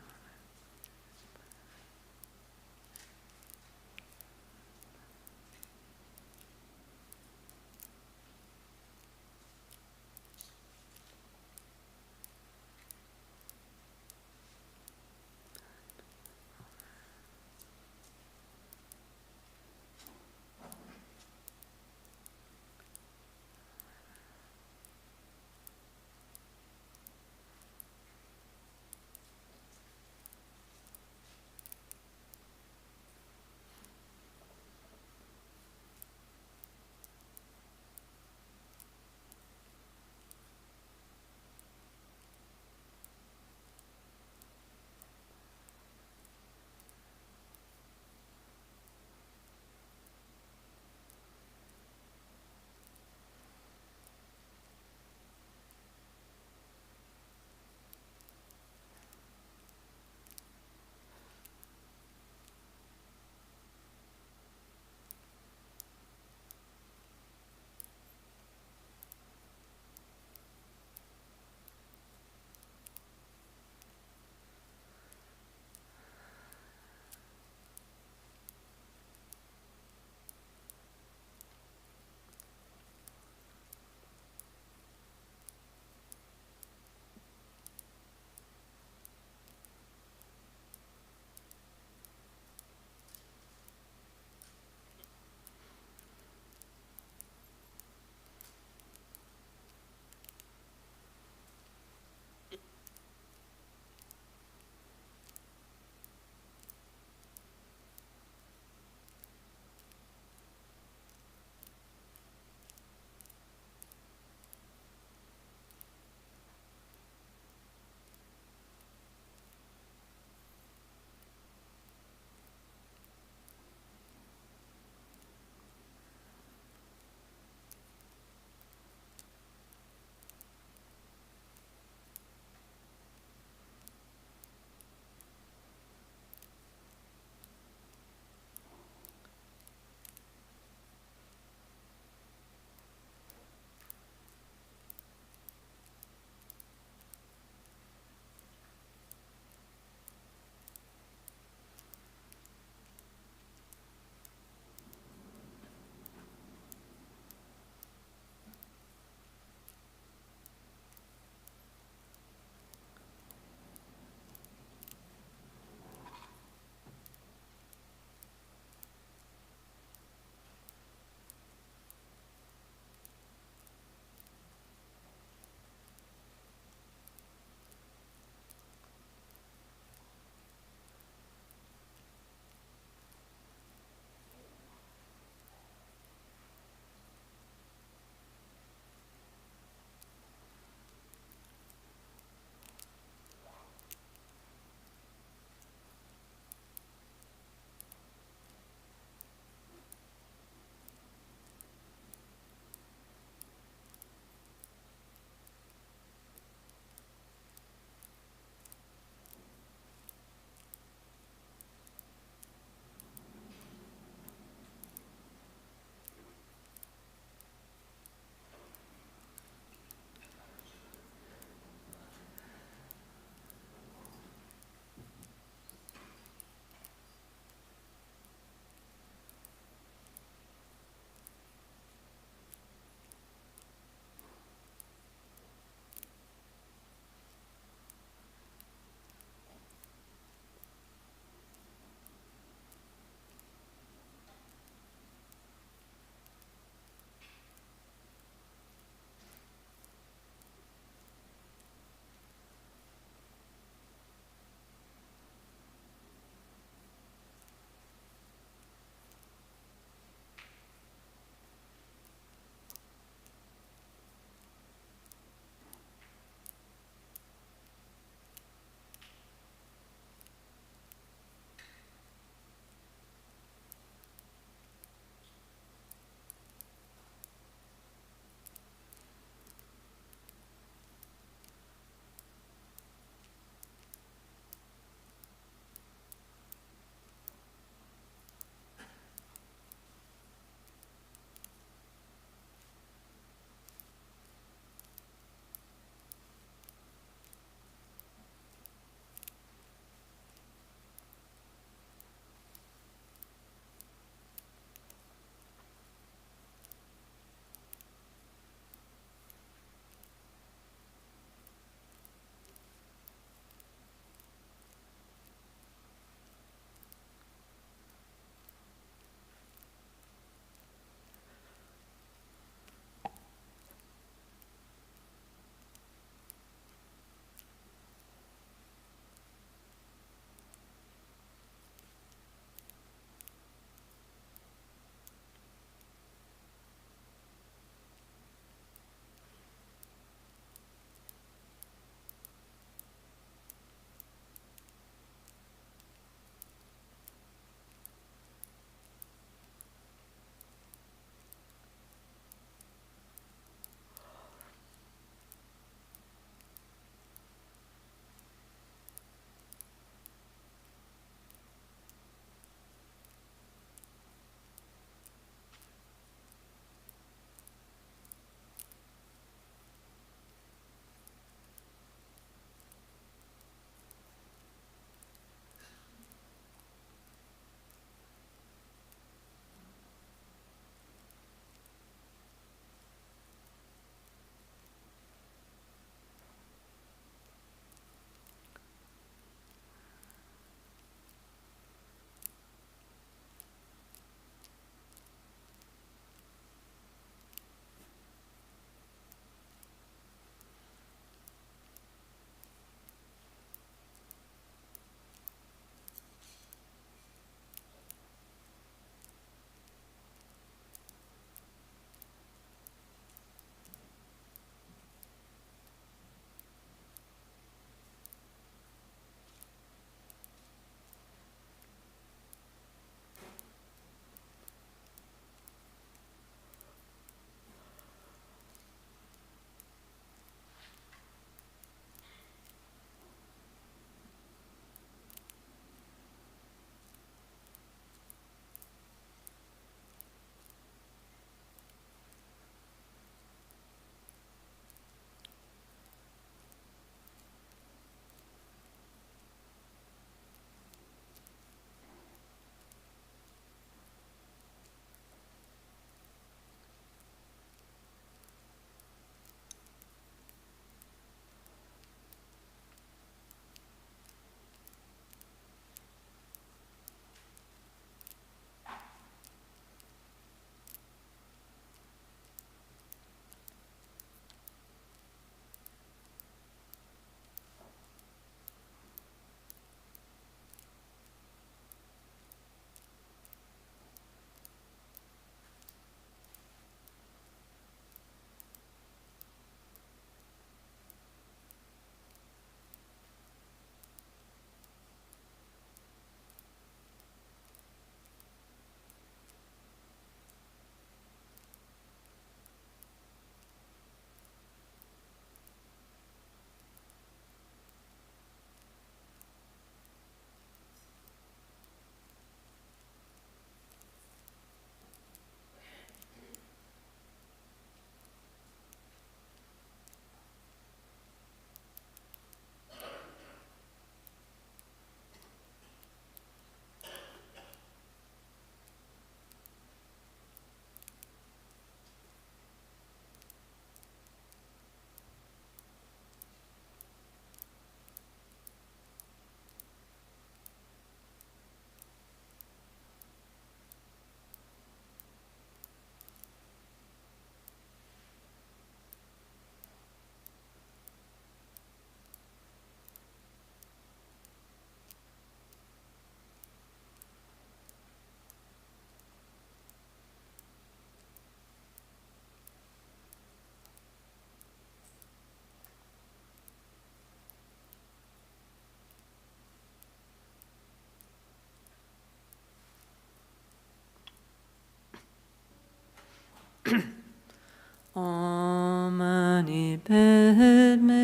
Om mani padme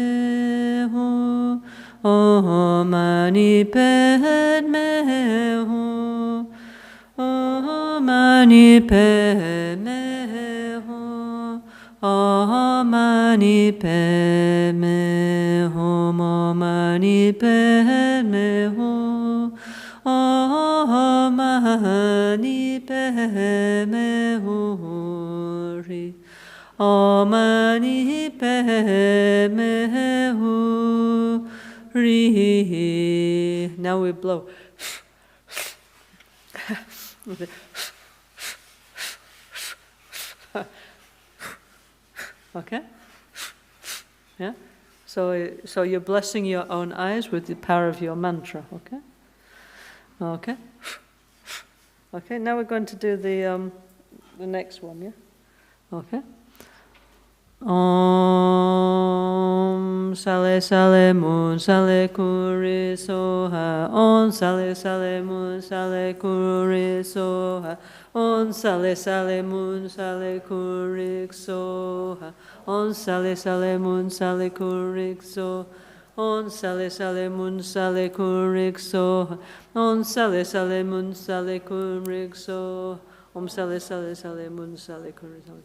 hum. Om mani padme hum. Om mani padme hum. Om mani padme hum. Om mani padme hum. Om mani padme hum. Om mani padme hum. Now we blow. Okay? Yeah? So you're blessing your own eyes with the power of your mantra, okay? Okay? Okay, now we're going to do the next one, yeah? Okay? Om sale sale mun sale kuri soha. Om sale sale mun sale kuri soha. Om sale sale mun sale kuri soha. Om sale sale mun sale kuri soha. On sale sale mun sale kurik soha. On sale sale mun sale kurik soha. Om sale sale sale mun sale kurik soha.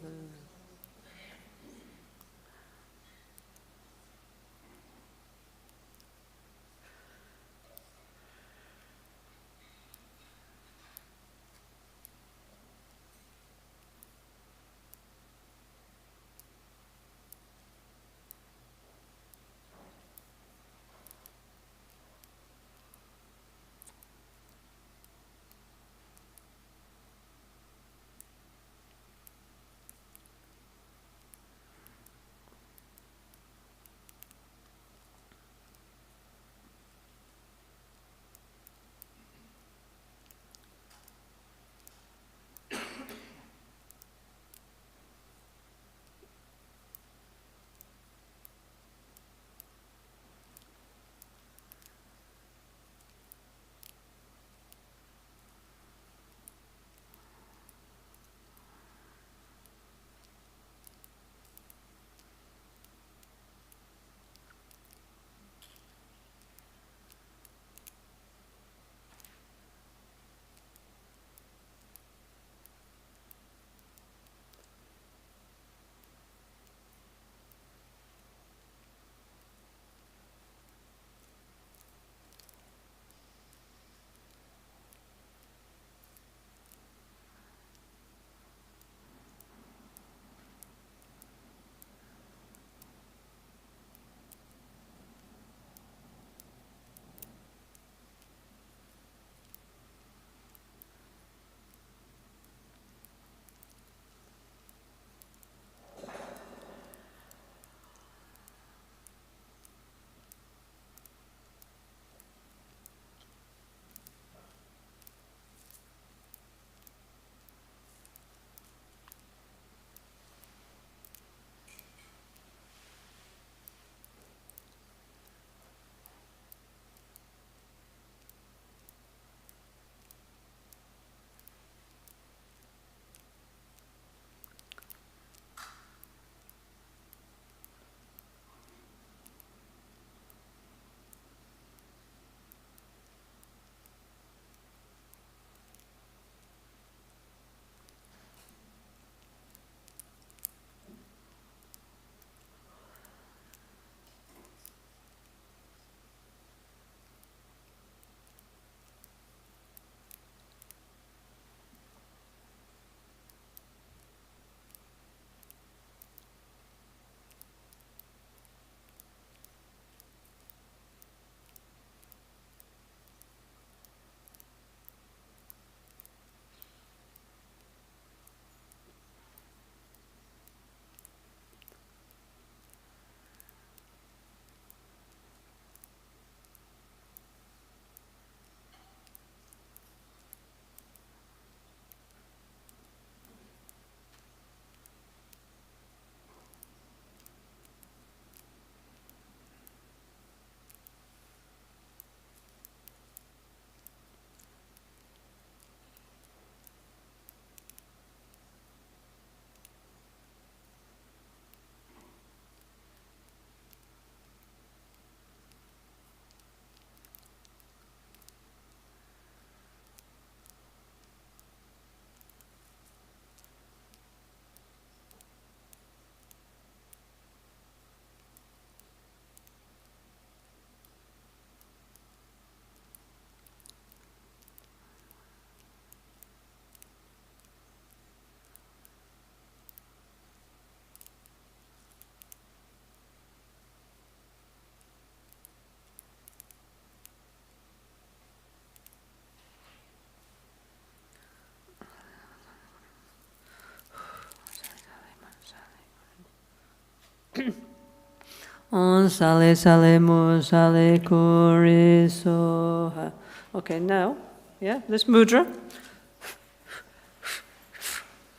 On sale sale mu sale kuri soha. Okay, now, yeah, this mudra.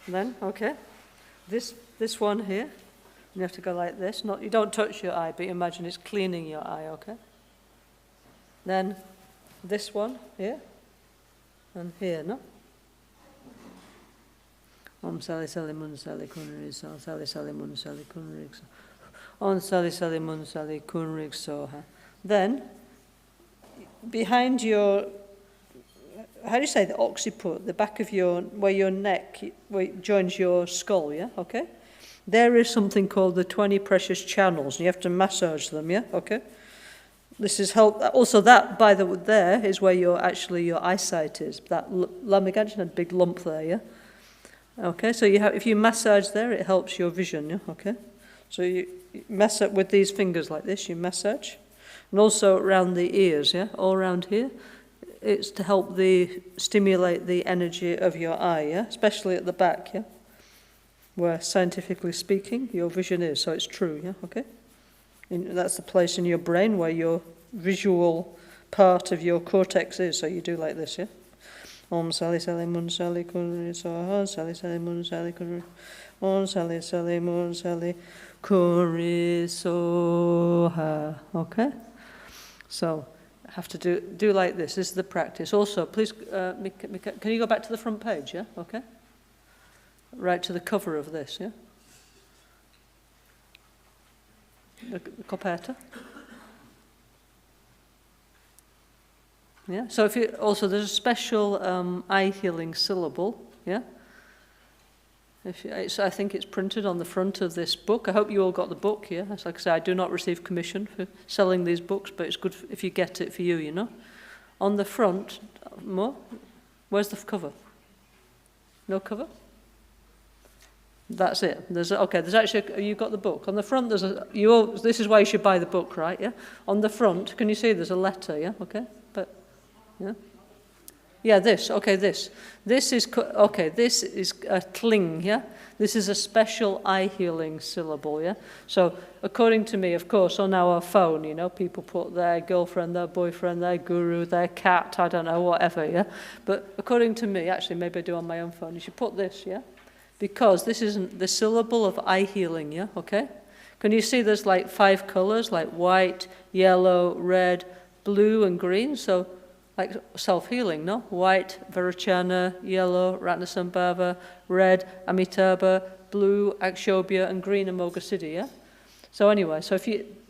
Then, okay, this one here. You have to go like this. Not, you don't touch your eye, but you imagine it's cleaning your eye, okay? Then this one here and here, no? Om sali sali mun sali kunrig so, sali sali mun sali kunrig so. Om sali sali mun sali kunrig so. Then, behind your, how do you say the occiput, the back of your, where your neck, where it joins your skull, yeah? Okay? There is something called the 20 precious channels. You have to massage them, yeah? Okay? This is help. Also, that by the there is where your eyesight is. That Lama had a big lump there, yeah? Okay, so you have, if you massage there, it helps your vision, yeah? Okay? So you massage with these fingers like this, you massage. And also around the ears, yeah? All around here. It's to help stimulate the energy of your eye, yeah? Especially at the back, yeah? Where, scientifically speaking, your vision is. So it's true, yeah? Okay? That's the place in your brain where your visual part of your cortex is. So you do like this, yeah? Om sali sali mun sali kunri soha, sali sali mun sali kunri. Om sali sali mun sali kunri soha. Okay? So, have to do like this. This is the practice. Also, please, can you go back to the front page, yeah? Okay? Right to the cover of this, yeah? The coperta. Yeah. So there's a special eye healing syllable, yeah? I think it's printed on the front of this book. I hope you all got the book, yeah? As like I say, I do not receive commission for selling these books, but it's good if you get it for you, you know? On the front, more? Where's the cover? No cover? That's it. There's actually, you got the book. On the front, this is why you should buy the book, right, yeah? On the front, can you see there's a letter, yeah? Okay, but, yeah? Yeah, this is a tling, yeah? This is a special eye healing syllable, yeah? So, according to me, of course, on our phone, you know, people put their girlfriend, their boyfriend, their guru, their cat, I don't know, whatever, yeah? But according to me, actually, maybe I do on my own phone, you should put this, yeah? Because this isn't the syllable of eye healing, yeah? Okay? Can you see there's like 5 colors, like white, yellow, red, blue, and green? So, like self-healing, no? White, Varachana, yellow, Ratnasambhava, red, Amitabha, blue, Akshobhya, and green, Amoghasiddhi, yeah? So anyway,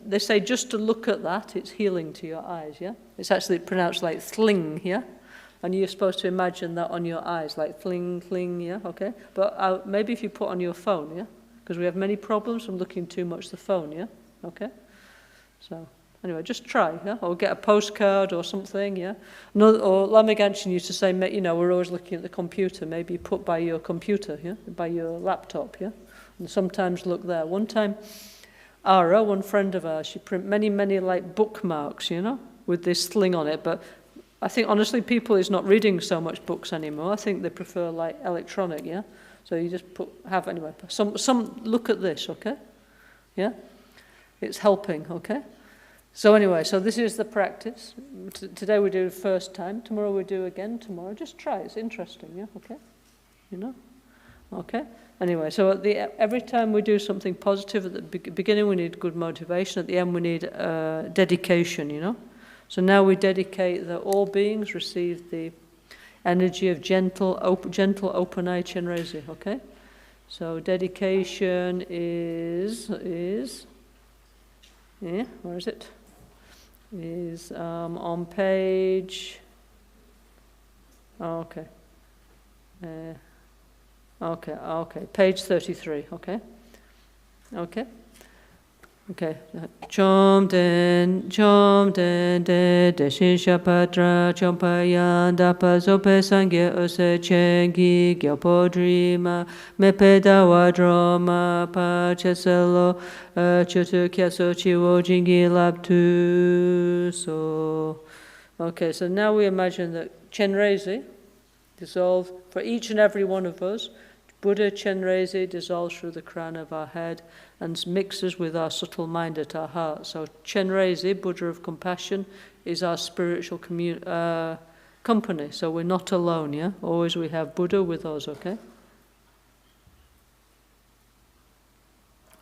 they say just to look at that, it's healing to your eyes, yeah? It's actually pronounced like thling, yeah? And you're supposed to imagine that on your eyes, like fling, fling, yeah, okay? But maybe if you put on your phone, yeah? Because we have many problems from looking too much at the phone, yeah? Okay? So, anyway, just try, yeah? Or get a postcard or something, yeah? Or Lama Ganshin used to say, you know, we're always looking at the computer. Maybe you put by your computer, yeah? By your laptop, yeah? And sometimes look there. One time, Ara, one friend of ours, she print many, like, bookmarks, you know? With this thing on it, but I think, honestly, people is not reading so much books anymore. I think they prefer, like, electronic, yeah? So you just anyway, some look at this, okay? Yeah? It's helping, okay? So anyway, so this is the practice. Today we do first time. Tomorrow we do again tomorrow. Just try. It's interesting, yeah? Okay? You know? Okay? Anyway, so every time we do something positive, at the beginning we need good motivation. At the end we need dedication, you know? So now we dedicate that all beings receive the energy of gentle open eye Chenrezig, okay? So dedication is yeah, where is it? Is on page, okay. Okay, page 33, okay? Okay? Okay. Chom den de deshin shapatra chompayan dapa zope sangye ose chengi gyapodrima mepeda wadroma pa cheselo chutu kyaso chiwo jingi labtu. So, okay, so now we imagine that Chenrezig dissolve for each and every one of us, Buddha Chenrezig dissolves through the crown of our head and mixes with our subtle mind at our heart. So Chenrezig, Buddha of compassion, is our spiritual company. So we're not alone, yeah? Always we have Buddha with us, okay?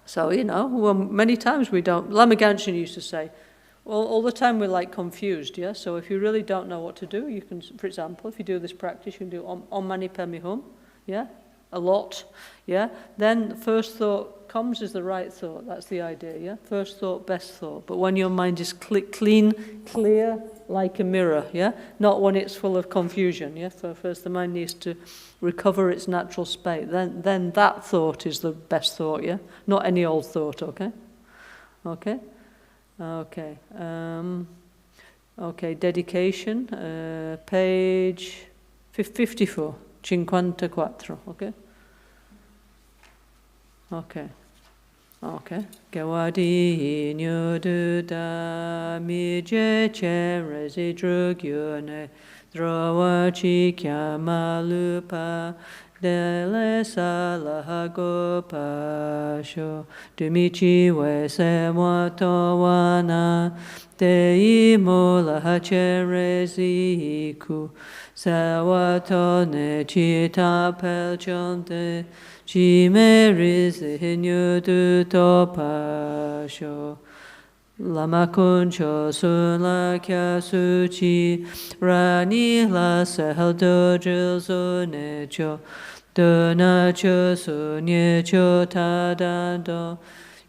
So, well, many times we don't. Lama Ganchen used to say, well, all the time we're like confused, yeah? So if you really don't know what to do, you can, for example, if you do this practice, you can do Om Mani Padme Hum, yeah? A lot, yeah? Then the first thought comes is the right thought. That's the idea, yeah? First thought, best thought. But when your mind is clean, clear, like a mirror, yeah? Not when it's full of confusion, yeah? So first the mind needs to recover its natural state. Then that thought is the best thought, yeah? Not any old thought, okay? Okay? Okay. Okay, dedication, page 54, 54, okay? Okay. Okay. Gawadi nyoduda mi je Chenrezig drugyone drowa chi kyamalupa dele salahagopa sho dumichi we semwato wana dei mola Chenreziku sawato ne chita pelchonte Chenrezig nyodu topa sho Lama kuncho sun la kya suchi rani la sehel dojil su ne cho dona cho su nye cho tadando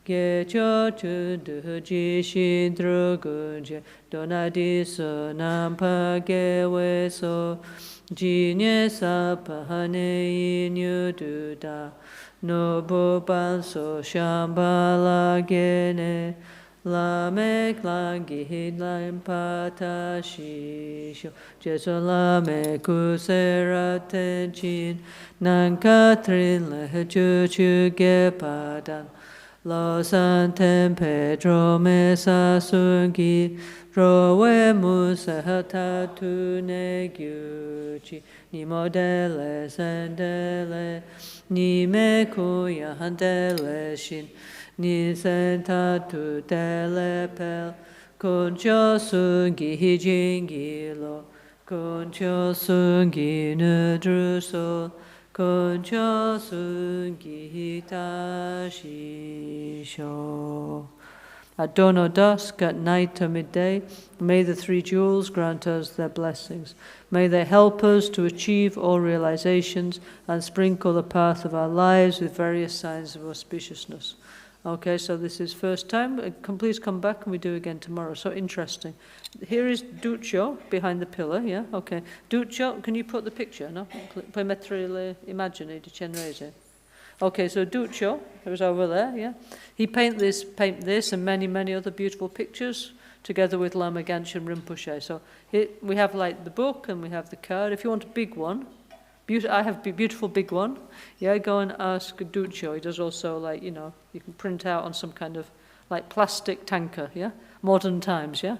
ge cho tu du ji shin drugunje dona di su nampa ge we so ji nye sa pa ne nyu du da no bu ban so shambala gene la me klangi lam pata shisho jesu la me kusera tenchin nan katrin le chu chu ge padan lo san ten pedro me sa sungi ro we mu sa ta tu ne gyuchi ni modele sendele ni me ku ya handele shin ni senta tu telepel concho sungi jingi lo concho sungi nudruso concho sungi tashi sho. At dawn or dusk, at night or midday, may the three jewels grant us their blessings. May they help us to achieve all realizations and sprinkle the path of our lives with various signs of auspiciousness. Okay, so this is first time. Please come back and we do again tomorrow. So interesting. Here is Duccio behind the pillar, yeah? Okay. Duccio, can you put the picture, no? Puoi mettere le immagini di Chenrezig. Okay, so Duccio, who's over there, yeah? He paint this and many, many other beautiful pictures together with Lama Ganchen Rinpoche. So here we have like the book and we have the card. If you want a big one, I have a beautiful big one. Yeah, go and ask Duccio. He does also like, you can print out on some kind of like plastic tanker, yeah? Modern times, yeah?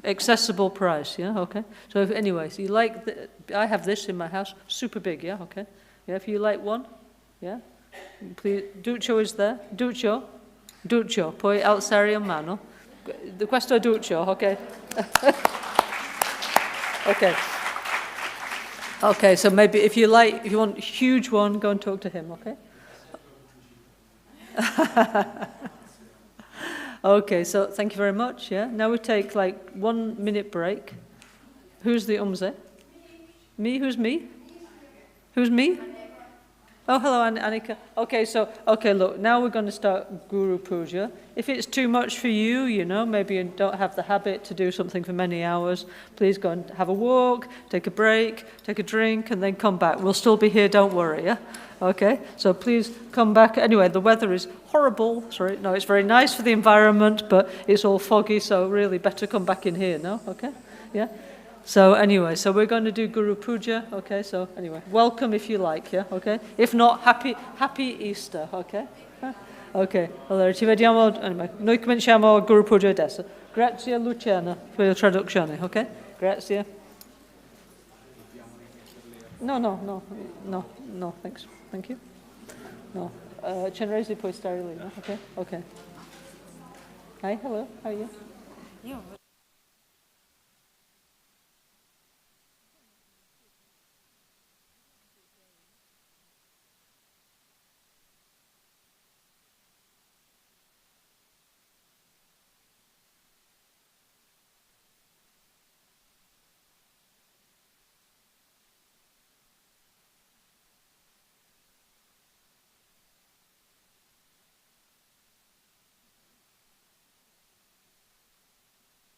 Accessible price, yeah? Okay. So anyway, so you like, I have this in my house, super big, yeah? Okay. Yeah, if you like one, yeah? Please, Duccio is there. Duccio, poi alzare a mano. Questo è Duccio, okay? Okay. Okay, so maybe if you want a huge one, go and talk to him, okay? Okay, so thank you very much, yeah? Now we take like 1 minute break. Who's the umze? Me? Who's me? Who's me? Oh, hello, Annika. Okay, look, now we're going to start Guru Puja. If it's too much for you, maybe you don't have the habit to do something for many hours, please go and have a walk, take a break, take a drink, and then come back. We'll still be here, don't worry, yeah? Okay, so please come back. Anyway, the weather is horrible. Sorry, no, it's very nice for the environment, but it's all foggy, so really better come back in here, no? Okay, yeah? So anyway, so we're going to do Guru Puja, okay? So anyway, welcome if you like, yeah? Okay? If not, happy Easter, okay? Ok, allora ci vediamo, noi cominciamo Guru Puja adesso. Grazie Luciana per la traduzione, ok? Grazie. No, thanks. Thank you. No. Chenrezig poi stare lì, no? Okay, okay. Hi, hello, how are you? Io